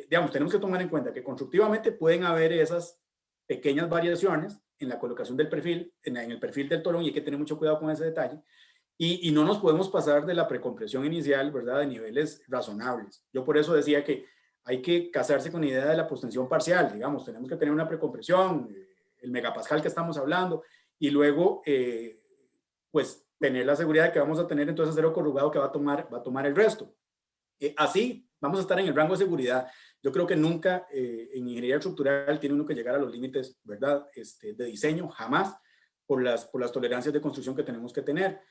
[SPEAKER 1] Digamos, tenemos que tomar en cuenta que constructivamente pueden haber esas pequeñas variaciones en la colocación del perfil, en el perfil del torón, y hay que tener mucho cuidado con ese detalle. y no nos podemos pasar de la precompresión inicial, ¿verdad? De niveles razonables. Yo por eso decía que hay que casarse con la idea de la postensión parcial, digamos, tenemos que tener una precompresión, el megapascal que estamos hablando, y luego, pues, tener la seguridad de que vamos a tener entonces acero corrugado que va a tomar el resto. Así vamos a estar en el rango de seguridad. Yo creo que nunca en ingeniería estructural tiene uno que llegar a los límites, ¿verdad? De diseño, jamás, por las tolerancias de construcción que tenemos que tener.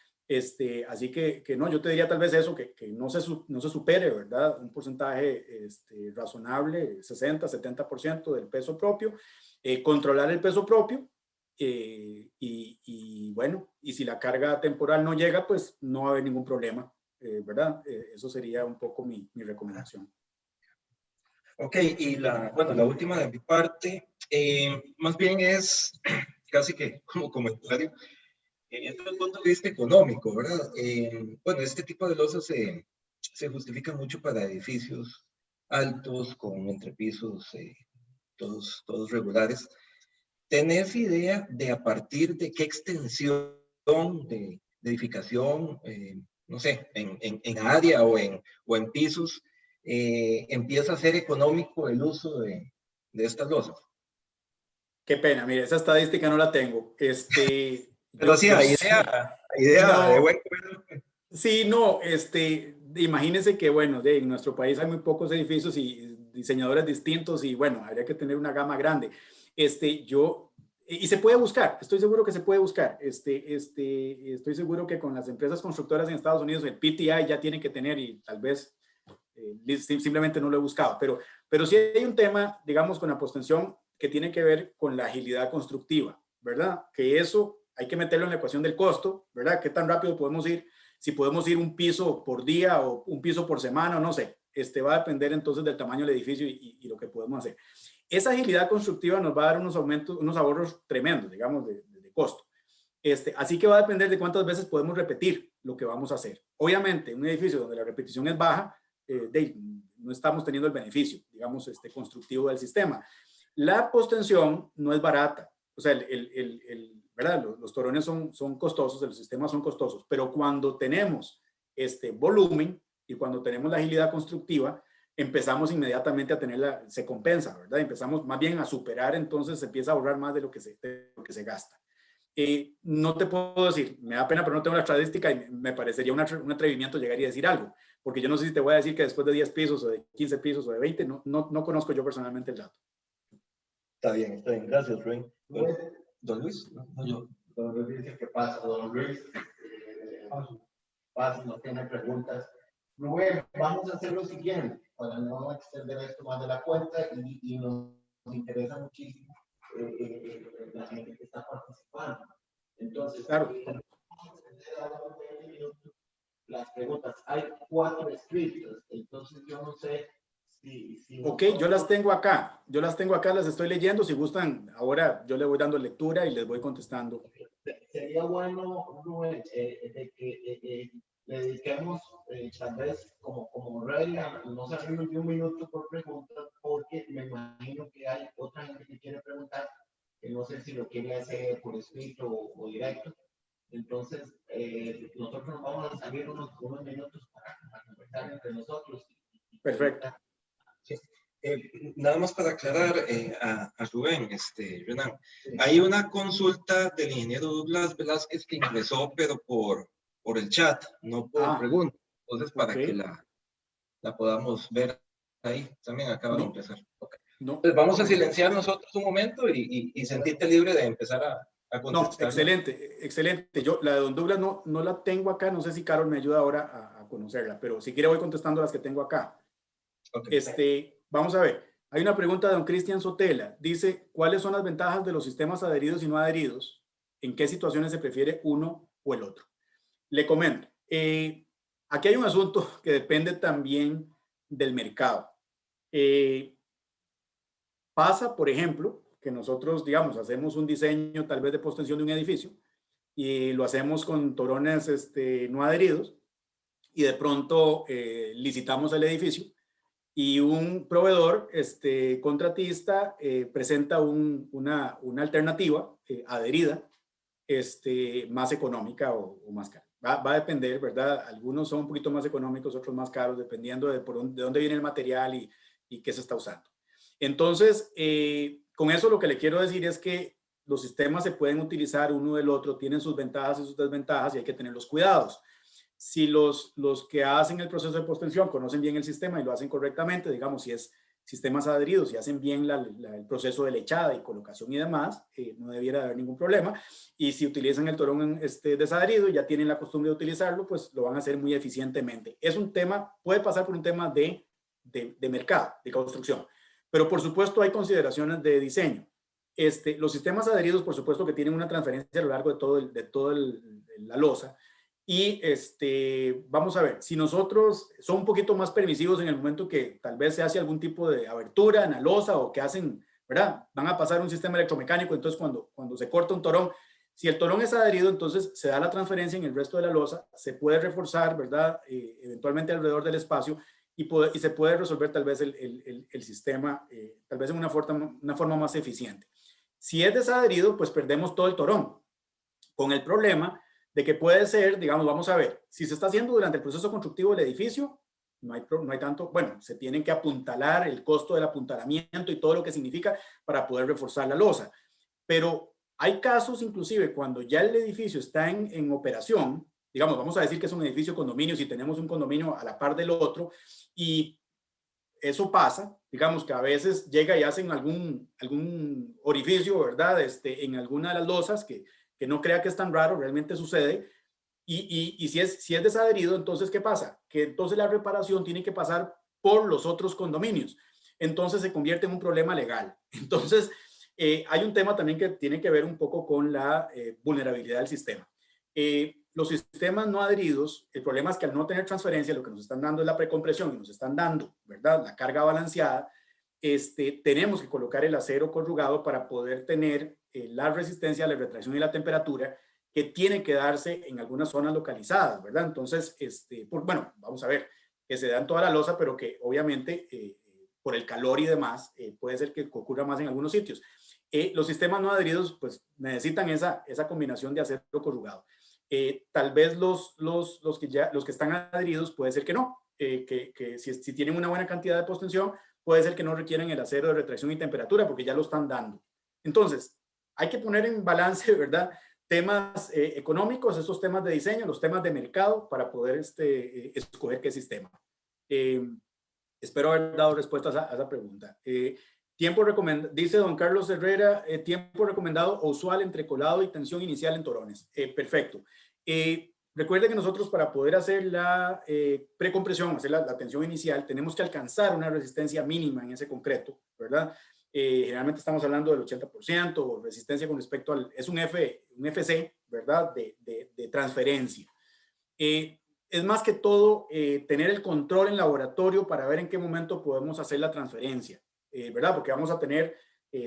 [SPEAKER 1] Así que no, yo te diría tal vez eso, que no se supere, ¿verdad? Un porcentaje razonable, 60, 70% del peso propio, controlar el peso propio, y bueno, y si la carga temporal no llega, pues no va a haber ningún problema, ¿verdad? Eso sería un poco mi recomendación.
[SPEAKER 3] Ok, y bueno, la última de mi parte, más bien es casi que como comentario, desde el punto de vista económico, ¿verdad? Bueno, este tipo de losas se justifica mucho para edificios altos, con entrepisos todos regulares. ¿Tenés idea de a partir de qué extensión de edificación, no sé, en área o en pisos, empieza a ser económico el uso de estas losas?
[SPEAKER 1] Qué pena, mire, esa estadística no la tengo.
[SPEAKER 3] Pero sí, hay idea de
[SPEAKER 1] no,
[SPEAKER 3] buen cuero.
[SPEAKER 1] sí, no, imagínense que, bueno, en nuestro país hay muy pocos edificios y diseñadores distintos y, bueno, habría que tener una gama grande. Y se puede buscar, estoy seguro que se puede buscar. Estoy seguro que con las empresas constructoras en Estados Unidos, el PTI ya tiene que tener, y tal vez simplemente no lo he buscado, pero sí hay un tema, digamos, con la postensión que tiene que ver con la agilidad constructiva, ¿verdad? Que eso hay que meterlo en la ecuación del costo, ¿verdad? ¿Qué tan rápido podemos ir? Si podemos ir un piso por día o un piso por semana, no sé. Va a depender entonces del tamaño del edificio y lo que podemos hacer. Esa agilidad constructiva nos va a dar unos aumentos, unos ahorros tremendos, digamos, de costo. Así que va a depender de cuántas veces podemos repetir lo que vamos a hacer. Obviamente, en un edificio donde la repetición es baja, no estamos teniendo el beneficio, digamos, constructivo del sistema. La postensión no es barata. O sea, ¿verdad? Los torones son costosos, los sistemas son costosos, pero cuando tenemos este volumen y cuando tenemos la agilidad constructiva, empezamos inmediatamente a tenerla, se compensa, ¿verdad? Empezamos más bien a superar, entonces se empieza a ahorrar más de lo que se gasta. No te puedo decir, me da pena, pero no tengo la estadística y me parecería un atrevimiento llegar y decir algo, porque yo no sé si te voy a decir que después de 10 pisos o de 15 pisos o de 20, no conozco yo personalmente el dato.
[SPEAKER 3] Está bien, gracias, Rubén. ¿Don Luis? No, yo.
[SPEAKER 2] Don Luis dice que pasa, don Luis. Pasa, no tiene preguntas. Rubén, vamos a hacer lo siguiente, para no extender esto más de la cuenta y nos interesa muchísimo la gente que está participando. Entonces,
[SPEAKER 1] claro.
[SPEAKER 2] Las preguntas, hay 4 escritas, entonces yo no sé si
[SPEAKER 1] ok, yo las tengo acá, las estoy leyendo, si gustan, ahora yo le voy dando lectura y les voy contestando.
[SPEAKER 2] Sería bueno, Rubén, de que le dediquemos tal vez como regla, no salimos de 1 minuto por pregunta, porque me imagino que hay otra gente que quiere preguntar, que no sé si lo quiere hacer por escrito o directo. Entonces, nosotros nos vamos a salir unos minutos para conversar entre nosotros.
[SPEAKER 1] Perfecto.
[SPEAKER 3] Sí. Nada más para aclarar a Rubén, Renan, hay una consulta del ingeniero Douglas Velázquez que ingresó, pero por el chat, no por pregunta. Entonces, para que la podamos ver ahí, también acaba de empezar. Okay. Entonces, vamos a silenciar nosotros un momento y sentirte libre de empezar a contestar.
[SPEAKER 1] No, excelente. Yo, la de don Douglas no la tengo acá, no sé si Carol me ayuda ahora a conocerla, pero si quiere voy contestando las que tengo acá. Okay. Vamos a ver, hay una pregunta de don Cristian Sotela, dice, ¿cuáles son las ventajas de los sistemas adheridos y no adheridos? ¿En qué situaciones se prefiere uno o el otro? Le comento, aquí hay un asunto que depende también del mercado. Pasa, por ejemplo, que nosotros, digamos, hacemos un diseño tal vez de postensión de un edificio y lo hacemos con torones no adheridos y de pronto licitamos el edificio y un proveedor, contratista, presenta una alternativa adherida, más económica o más cara. va a depender, ¿verdad? Algunos son un poquito más económicos, otros más caros, dependiendo de dónde viene el material y qué se está usando. Entonces, con eso lo que le quiero decir es que los sistemas se pueden utilizar uno del otro, tienen sus ventajas y sus desventajas y hay que tener los cuidados. Si los que hacen el proceso de postensión conocen bien el sistema y lo hacen correctamente, digamos, si es sistemas adheridos y hacen bien el proceso de lechada y colocación y demás, no debiera haber ningún problema. Y si utilizan el torón desadherido y ya tienen la costumbre de utilizarlo, pues lo van a hacer muy eficientemente. Es un tema, puede pasar por un tema de mercado, de construcción. Pero por supuesto hay consideraciones de diseño. Los sistemas adheridos, por supuesto que tienen una transferencia a lo largo de toda la losa. Y vamos a ver, si nosotros son un poquito más permisivos en el momento que tal vez se hace algún tipo de abertura en la losa o que hacen, ¿verdad? Van a pasar un sistema electromecánico, entonces cuando se corta un torón, si el torón es adherido, entonces se da la transferencia en el resto de la losa, se puede reforzar, ¿verdad? Eventualmente alrededor del espacio y se puede resolver tal vez el sistema, tal vez en una forma más eficiente. Si es desadherido, pues perdemos todo el torón, con el problema de que puede ser, digamos, vamos a ver, si se está haciendo durante el proceso constructivo del edificio, no hay tanto, bueno, se tienen que apuntalar el costo del apuntalamiento y todo lo que significa para poder reforzar la losa. Pero hay casos inclusive cuando ya el edificio está en operación, digamos, vamos a decir que es un edificio condominio, si tenemos un condominio a la par del otro, y eso pasa, digamos que a veces llega y hacen algún orificio, ¿verdad? En alguna de las losas que no crea que es tan raro, realmente sucede. Y si es desadherido, entonces, ¿qué pasa? Que entonces la reparación tiene que pasar por los otros condominios. Entonces se convierte en un problema legal. Entonces, hay un tema también que tiene que ver un poco con la vulnerabilidad del sistema. Los sistemas no adheridos, el problema es que al no tener transferencia, lo que nos están dando es la precompresión y nos están dando, ¿verdad? La carga balanceada. Tenemos que colocar el acero corrugado para poder tener la resistencia, la retracción y la temperatura que tiene que darse en algunas zonas localizadas, ¿verdad? Entonces, bueno, vamos a ver, que se da en toda la losa, pero que obviamente por el calor y demás, puede ser que ocurra más en algunos sitios. Los sistemas no adheridos, pues necesitan esa combinación de acero corrugado. Tal vez los que están adheridos, puede ser que no, que si tienen una buena cantidad de postensión, puede ser que no requieren el acero de retracción y temperatura porque ya lo están dando. Entonces, hay que poner en balance, ¿verdad? Temas económicos, esos temas de diseño, los temas de mercado para poder escoger qué sistema. Espero haber dado respuestas a esa pregunta. Tiempo recomendado, dice don Carlos Herrera, tiempo recomendado o usual entre colado y tensión inicial en torones. Perfecto. Recuerde que nosotros para poder hacer la precompresión, hacer la tensión inicial, tenemos que alcanzar una resistencia mínima en ese concreto, ¿verdad? Generalmente estamos hablando del 80% o resistencia con respecto al, es un FC, ¿verdad? De transferencia. Es más que todo tener el control en laboratorio para ver en qué momento podemos hacer la transferencia, ¿verdad? Porque vamos a tener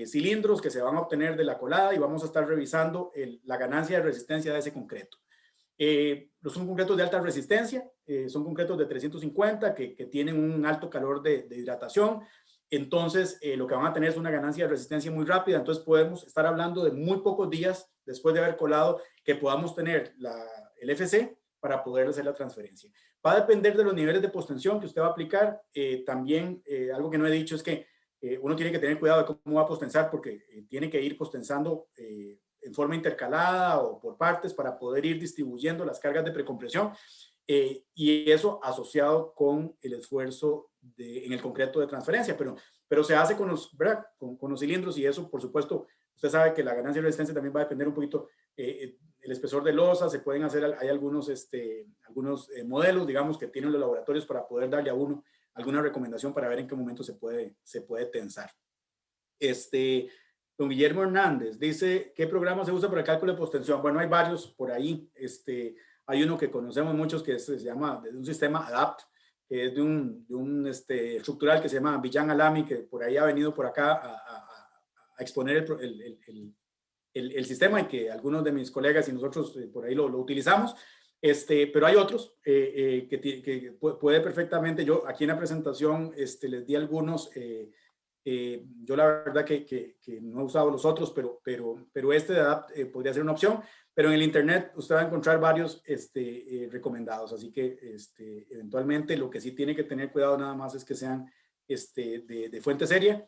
[SPEAKER 1] cilindros que se van a obtener de la colada y vamos a estar revisando la ganancia de resistencia de ese concreto. Son concretos de alta resistencia, son concretos de 350 que tienen un alto calor de hidratación. Entonces, lo que van a tener es una ganancia de resistencia muy rápida. Entonces, podemos estar hablando de muy pocos días después de haber colado que podamos tener el FC para poder hacer la transferencia. Va a depender de los niveles de postensión que usted va a aplicar. También, algo que no he dicho es que uno tiene que tener cuidado de cómo va a postensar porque tiene que ir postensando en forma intercalada o por partes para poder ir distribuyendo las cargas de precompresión. Y eso asociado con el esfuerzo en el concreto de transferencia, pero se hace con los cilindros y eso, por supuesto, usted sabe que la ganancia de resistencia también va a depender un poquito el espesor de losa, se pueden hacer, hay algunos modelos, digamos, que tienen los laboratorios para poder darle a uno alguna recomendación para ver en qué momento se puede tensar. Don Guillermo Hernández dice, ¿qué programa se usa para el cálculo de postensión? Bueno, hay varios por ahí. Hay uno que conocemos muchos que se llama de un sistema ADAPT, que es de un estructural que se llama Villan Alami, que por ahí ha venido por acá a exponer el sistema y que algunos de mis colegas y nosotros por ahí lo utilizamos. Pero hay otros que puede perfectamente, yo aquí en la presentación les di algunos Yo la verdad que no he usado los otros, pero este de ADAPT podría ser una opción. Pero en el internet usted va a encontrar varios recomendados. Así que eventualmente lo que sí tiene que tener cuidado nada más es que sean de fuente seria,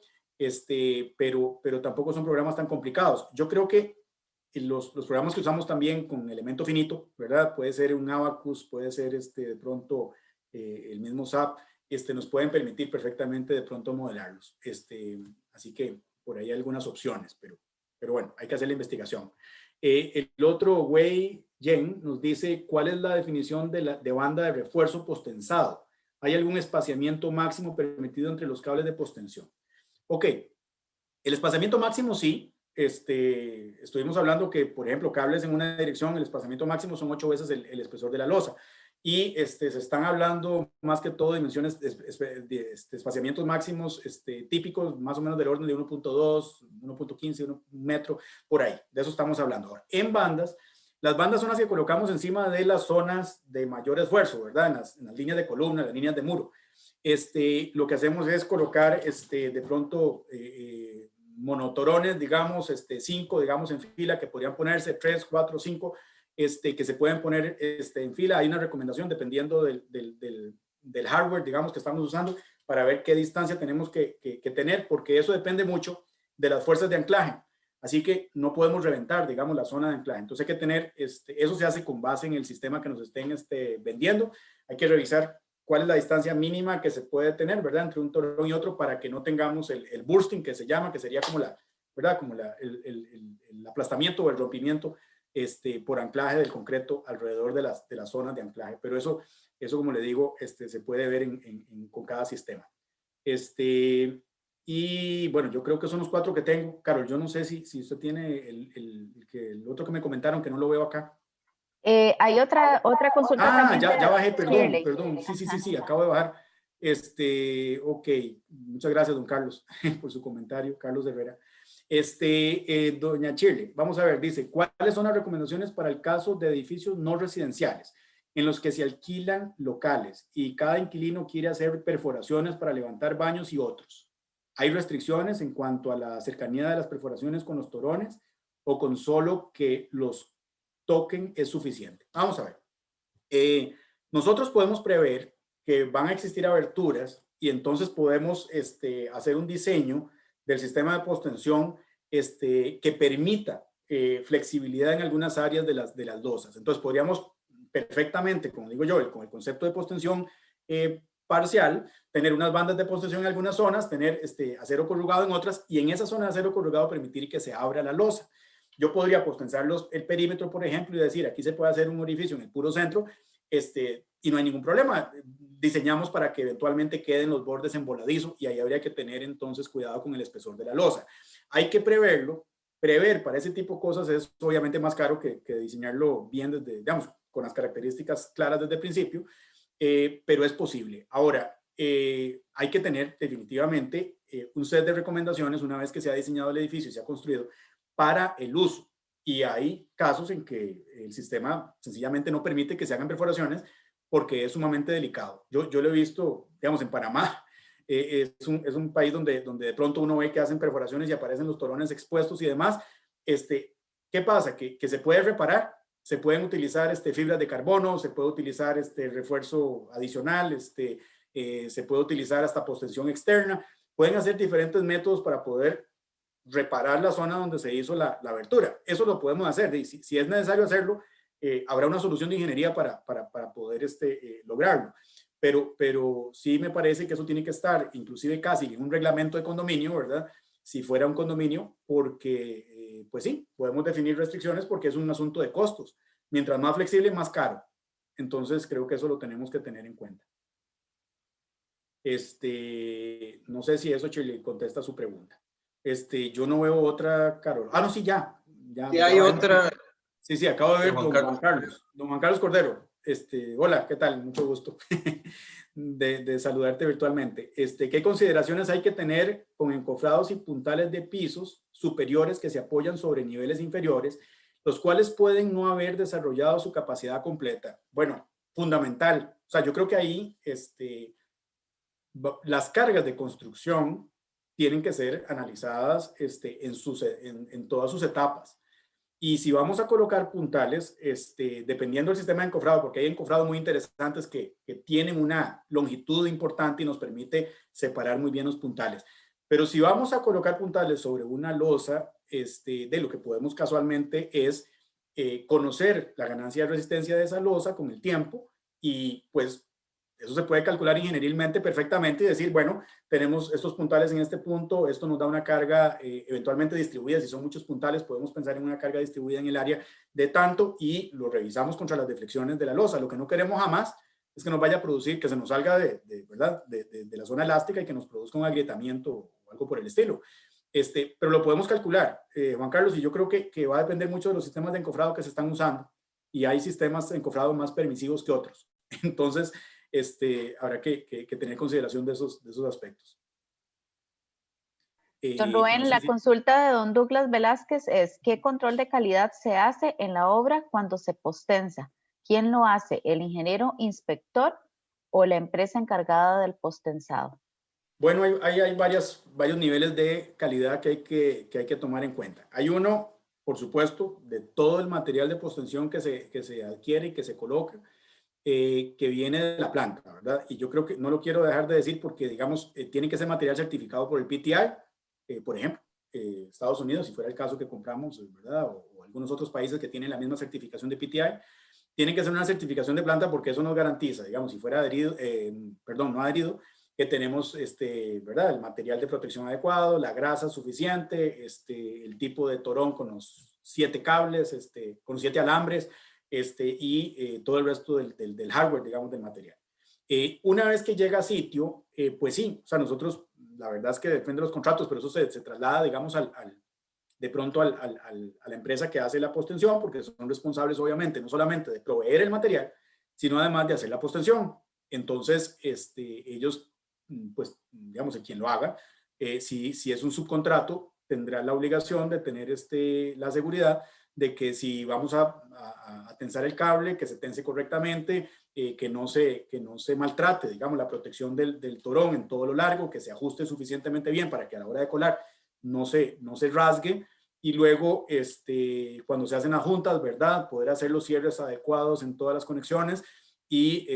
[SPEAKER 1] pero tampoco son programas tan complicados. Yo creo que los programas que usamos también con elemento finito, ¿verdad? Puede ser un Abacus, puede ser de pronto el mismo SAP, nos pueden permitir perfectamente de pronto modelarlos. Así que por ahí hay algunas opciones, pero bueno, hay que hacer la investigación. El otro, Wei Yen, nos dice, ¿cuál es la definición de banda de refuerzo postensado? ¿Hay algún espaciamiento máximo permitido entre los cables de postensión? Ok, el espaciamiento máximo sí. Estuvimos hablando que, por ejemplo, cables en una dirección, el espaciamiento máximo son 8 veces el espesor de la losa. Y se están hablando más que todo de dimensiones de espaciamientos máximos típicos, más o menos del orden de 1.2, 1.15, 1 metro, por ahí. De eso estamos hablando ahora. En bandas, las bandas son las que colocamos encima de las zonas de mayor esfuerzo, ¿verdad? En las líneas de columna, en las líneas de muro. Lo que hacemos es colocar de pronto monotorones, digamos, 5, digamos, en fila, que podrían ponerse 3, 4, 5, que se pueden poner en fila. Hay una recomendación dependiendo del hardware, digamos, que estamos usando, para ver qué distancia tenemos que tener, porque eso depende mucho de las fuerzas de anclaje. Así que no podemos reventar, digamos, la zona de anclaje. Entonces hay que tener, eso se hace con base en el sistema que nos estén vendiendo. Hay que revisar cuál es la distancia mínima que se puede tener, ¿verdad? Entre un torón y otro, para que no tengamos el bursting, que se llama, que sería como ¿verdad? Como el aplastamiento o el rompimiento por anclaje del concreto alrededor de las zonas de anclaje. Pero eso como le digo, se puede ver con cada sistema. Y bueno, yo creo que son los 4 que tengo. Carol, yo no sé si usted tiene el otro que me comentaron, que no lo veo acá.
[SPEAKER 4] Hay otra consulta también.
[SPEAKER 1] Ya bajé, perdón.
[SPEAKER 4] Shirley.
[SPEAKER 1] Sí, acabo de bajar. Ok, muchas gracias, don Carlos, por su comentario, Carlos Herrera. Doña Shirley, vamos a ver, dice, ¿cuáles son las recomendaciones para el caso de edificios no residenciales en los que se alquilan locales y cada inquilino quiere hacer perforaciones para levantar baños y otros? ¿Hay restricciones en cuanto a la cercanía de las perforaciones con los torones o con solo que los token es suficiente? Vamos a ver. Nosotros podemos prever que van a existir aberturas y entonces podemos hacer un diseño del sistema de postensión que permita flexibilidad en algunas áreas de las losas. Entonces podríamos perfectamente, como digo yo, con el concepto de postensión parcial, tener unas bandas de postensión en algunas zonas, tener acero corrugado en otras, y en esa zona de acero corrugado permitir que se abra la losa. Yo podría postensar el perímetro, por ejemplo, y decir, aquí se puede hacer un orificio en el puro centro, y no hay ningún problema. Diseñamos para que eventualmente queden los bordes en voladizo, y ahí habría que tener entonces cuidado con el espesor de la losa. Hay que preverlo. Prever para ese tipo de cosas es obviamente más caro que diseñarlo bien desde, digamos, con las características claras desde el principio, pero es posible. Ahora, hay que tener definitivamente un set de recomendaciones una vez que se ha diseñado el edificio y se ha construido para el uso. Y hay casos en que el sistema sencillamente no permite que se hagan perforaciones porque es sumamente delicado. Yo lo he visto, digamos, en Panamá. Es un país donde de pronto uno ve que hacen perforaciones y aparecen los torones expuestos y demás. ¿Qué pasa? Que se puede reparar, se pueden utilizar fibras de carbono, se puede utilizar refuerzo adicional, se puede utilizar hasta postensión externa. Pueden hacer diferentes métodos para poder reparar la zona donde se hizo la abertura. Eso lo podemos hacer. Y si es necesario hacerlo, habrá una solución de ingeniería para poder lograrlo. Pero sí me parece que eso tiene que estar inclusive casi en un reglamento de condominio, ¿verdad? Si fuera un condominio, porque pues sí, podemos definir restricciones porque es un asunto de costos. Mientras más flexible, más caro. Entonces creo que eso lo tenemos que tener en cuenta. No sé si eso, Chile, contesta su pregunta. Yo no veo otra, Carol. No, sí, ya.
[SPEAKER 3] Sí, hay otra.
[SPEAKER 1] Sí, acabo de ver don Juan Carlos. Don Juan Carlos Cordero. Hola, ¿qué tal? Mucho gusto de saludarte virtualmente. ¿Qué consideraciones hay que tener con encofrados y puntales de pisos superiores que se apoyan sobre niveles inferiores, los cuales pueden no haber desarrollado su capacidad completa? Bueno, fundamental. O sea, yo creo que ahí las cargas de construcción tienen que ser analizadas en todas sus etapas. Y si vamos a colocar puntales, dependiendo del sistema de encofrado, porque hay encofrados muy interesantes que tienen una longitud importante y nos permite separar muy bien los puntales. Pero si vamos a colocar puntales sobre una losa, de lo que podemos casualmente es conocer la ganancia de resistencia de esa losa con el tiempo, y pues eso se puede calcular ingenierilmente perfectamente y decir, bueno, tenemos estos puntales en este punto, esto nos da una carga eventualmente distribuida. Si son muchos puntales, podemos pensar en una carga distribuida en el área de tanto, y lo revisamos contra las deflexiones de la losa. Lo que no queremos jamás es que nos vaya a producir, que se nos salga ¿verdad? De la zona elástica y que nos produzca un agrietamiento o algo por el estilo. Pero lo podemos calcular, Juan Carlos, y yo creo que va a depender mucho de los sistemas de encofrado que se están usando, y hay sistemas de encofrado más permisivos que otros. Entonces, habrá que tener consideración de esos aspectos.
[SPEAKER 4] Don Rubén,
[SPEAKER 1] No sé
[SPEAKER 4] la
[SPEAKER 1] si...
[SPEAKER 4] consulta de don Douglas Velázquez es: ¿qué control de calidad se hace en la obra cuando se postensa? ¿Quién lo hace? ¿El ingeniero inspector o la empresa encargada del postensado?
[SPEAKER 1] Bueno, hay varios niveles de calidad que hay que tomar en cuenta. Hay uno, por supuesto, de todo el material de postensión que se adquiere y que se coloca, que viene de la planta, ¿verdad? Y yo creo que no lo quiero dejar de decir porque, digamos, tiene que ser material certificado por el PTI, por ejemplo, Estados Unidos, si fuera el caso que compramos, ¿verdad? O algunos otros países que tienen la misma certificación de PTI, tiene que ser una certificación de planta, porque eso nos garantiza, digamos, si fuera adherido, no adherido, que tenemos, ¿verdad? El material de protección adecuado, la grasa suficiente, el tipo de torón con los 7 cables, con los 7 alambres, y todo el resto del hardware, digamos, del material. Una vez que llega a sitio, pues sí, o sea, nosotros, la verdad es que depende de los contratos, pero eso se traslada, digamos, de pronto a la empresa que hace la postensión, porque son responsables, obviamente, no solamente de proveer el material, sino además de hacer la postensión. Entonces, ellos, pues, digamos, quien lo haga, si es un subcontrato, tendrá la obligación de tener la seguridad de que si vamos a tensar el cable, que se tense correctamente, que no se maltrate, digamos, la protección del torón en todo lo largo, que se ajuste suficientemente bien para que a la hora de colar no se rasgue, y luego, cuando se hacen las juntas, ¿verdad? Poder hacer los cierres adecuados en todas las conexiones y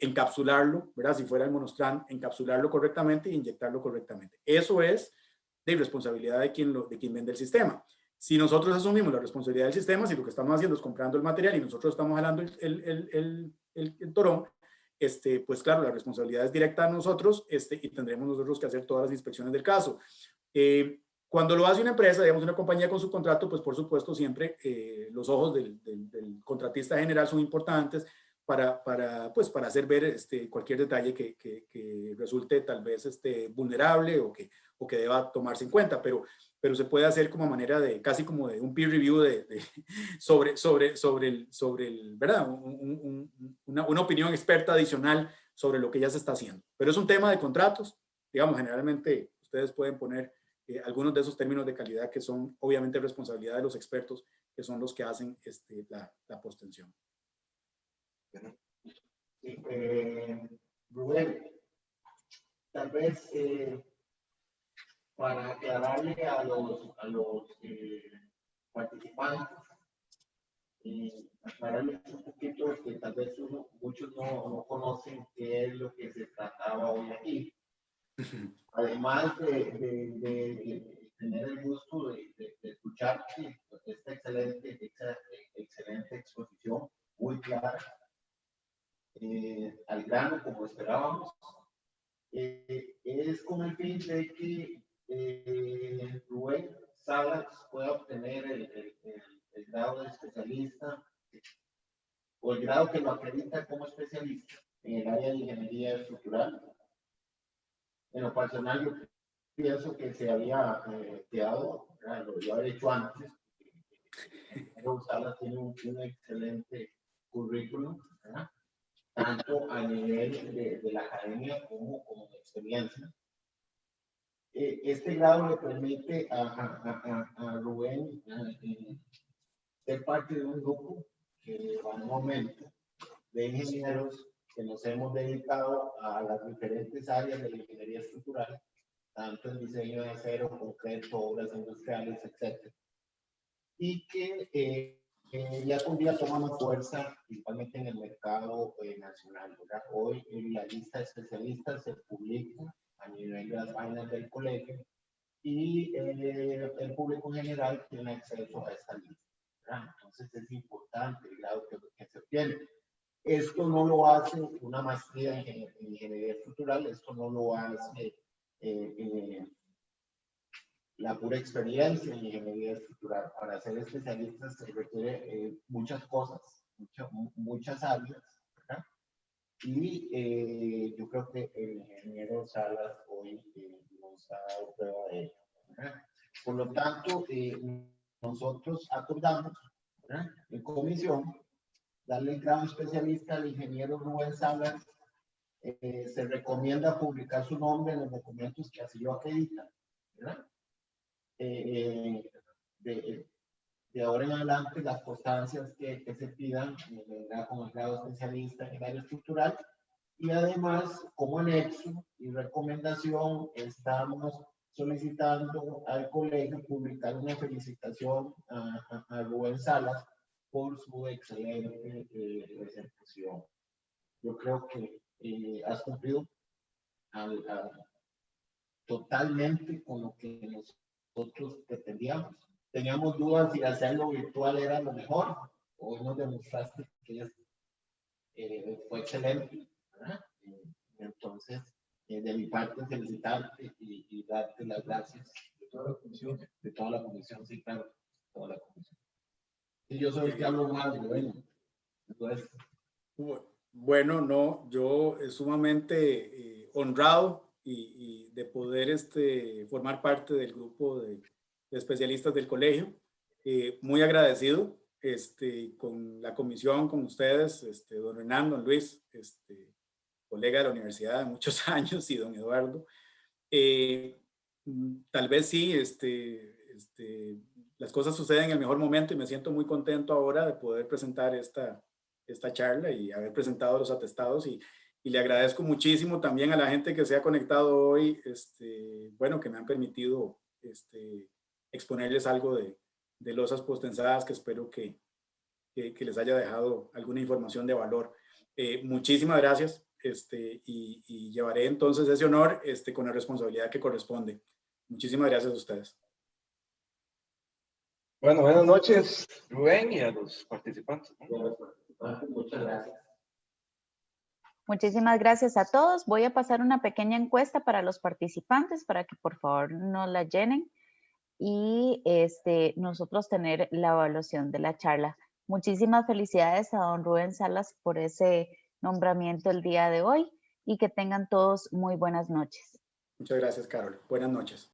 [SPEAKER 1] encapsularlo, ¿verdad? Si fuera el monostrand, encapsularlo correctamente e inyectarlo correctamente. Eso es de responsabilidad de quien vende el sistema. Si nosotros asumimos la responsabilidad del sistema, si lo que estamos haciendo es comprando el material y nosotros estamos jalando el torón, pues claro, la responsabilidad es directa a nosotros, y tendremos nosotros que hacer todas las inspecciones del caso. Cuando lo hace una empresa, digamos una compañía con subcontrato, pues por supuesto siempre los ojos del contratista general son importantes para hacer ver cualquier detalle que resulte tal vez vulnerable o que deba tomarse en cuenta, pero se puede hacer como manera de, casi como de un peer review sobre el, ¿verdad? Una opinión experta adicional sobre lo que ya se está haciendo. Pero es un tema de contratos, digamos, generalmente ustedes pueden poner algunos de esos términos de calidad que son obviamente responsabilidad de los expertos, que son los que hacen la postensión.
[SPEAKER 2] Sí, Rubén, tal vez para aclararle a los participantes, aclararles un poquito que tal vez muchos no conocen qué es lo que se trataba hoy aquí. Además de tener el gusto de escuchar esta excelente exposición, muy clara, al grano como esperábamos, es con el fin de que Rubén Salas pueda obtener el grado de especialista o el grado que lo acredita como especialista en el área de ingeniería estructural. En lo personal, yo pienso que se había quedado, lo había hecho antes. Salas tiene un excelente currículum, ¿verdad? Tanto a nivel de la academia como de experiencia. Este grado le permite a Rubén ser parte de un grupo que va en un momento de ingenieros que nos hemos dedicado a las diferentes áreas de la ingeniería estructural, tanto en diseño de acero, concreto, obras industriales, etc. Y que día con día toma más fuerza, principalmente en el mercado nacional, ¿verdad? Hoy la lista de especialistas se publica a nivel de las páginas del colegio y el público en general tiene acceso a esta lista, ¿verdad? Entonces es importante el grado que se obtiene. Esto no lo hace una maestría en ingeniería estructural, esto no lo hace la pura experiencia en ingeniería estructural. Para ser especialista se requiere muchas cosas, muchas áreas, ¿verdad? Y yo creo que el ingeniero Salas hoy nos ha dado prueba de ello, ¿verdad? Por lo tanto, nosotros acordamos, ¿verdad?, en comisión, darle el grado especialista al ingeniero Rubén Salas. Se recomienda publicar su nombre en los documentos que así lo acreditan, ¿verdad? De ahora en adelante, las constancias que se pidan vendrá con el grado especialista en el área estructural, y además, como anexo y recomendación, estamos solicitando al colegio publicar una felicitación a Rubén Salas por su excelente presentación. Yo creo que has cumplido totalmente con lo que nosotros pretendíamos. Teníamos dudas si hacerlo virtual era lo mejor. Hoy nos demostraste que fue excelente, ¿verdad? Entonces, de mi parte, felicitarte y darte las gracias de toda la comisión. De toda la comisión, sí, claro, toda la comisión. Y yo soy el que hablo más, bueno. Entonces,
[SPEAKER 1] bueno, no, yo sumamente honrado y de poder formar parte del grupo de especialistas del colegio. Muy agradecido con la comisión, con ustedes, don Hernán, don Luis, colega de la universidad de muchos años, y don Eduardo. Tal vez sí, las cosas suceden en el mejor momento y me siento muy contento ahora de poder presentar esta charla y haber presentado los atestados, y le agradezco muchísimo también a la gente que se ha conectado hoy, bueno, que me han permitido exponerles algo de losas postensadas, que espero que les haya dejado alguna información de valor. Muchísimas gracias, y llevaré entonces ese honor con la responsabilidad que corresponde. Muchísimas gracias a ustedes.
[SPEAKER 3] Bueno, buenas noches, Rubén, y a los participantes, ¿no?
[SPEAKER 2] Muchas gracias.
[SPEAKER 4] Muchísimas gracias a todos. Voy a pasar una pequeña encuesta para los participantes para que por favor nos la llenen y nosotros tener la evaluación de la charla. Muchísimas felicidades a don Rubén Salas por ese nombramiento el día de hoy y que tengan todos muy buenas noches.
[SPEAKER 1] Muchas gracias, Carol. Buenas noches.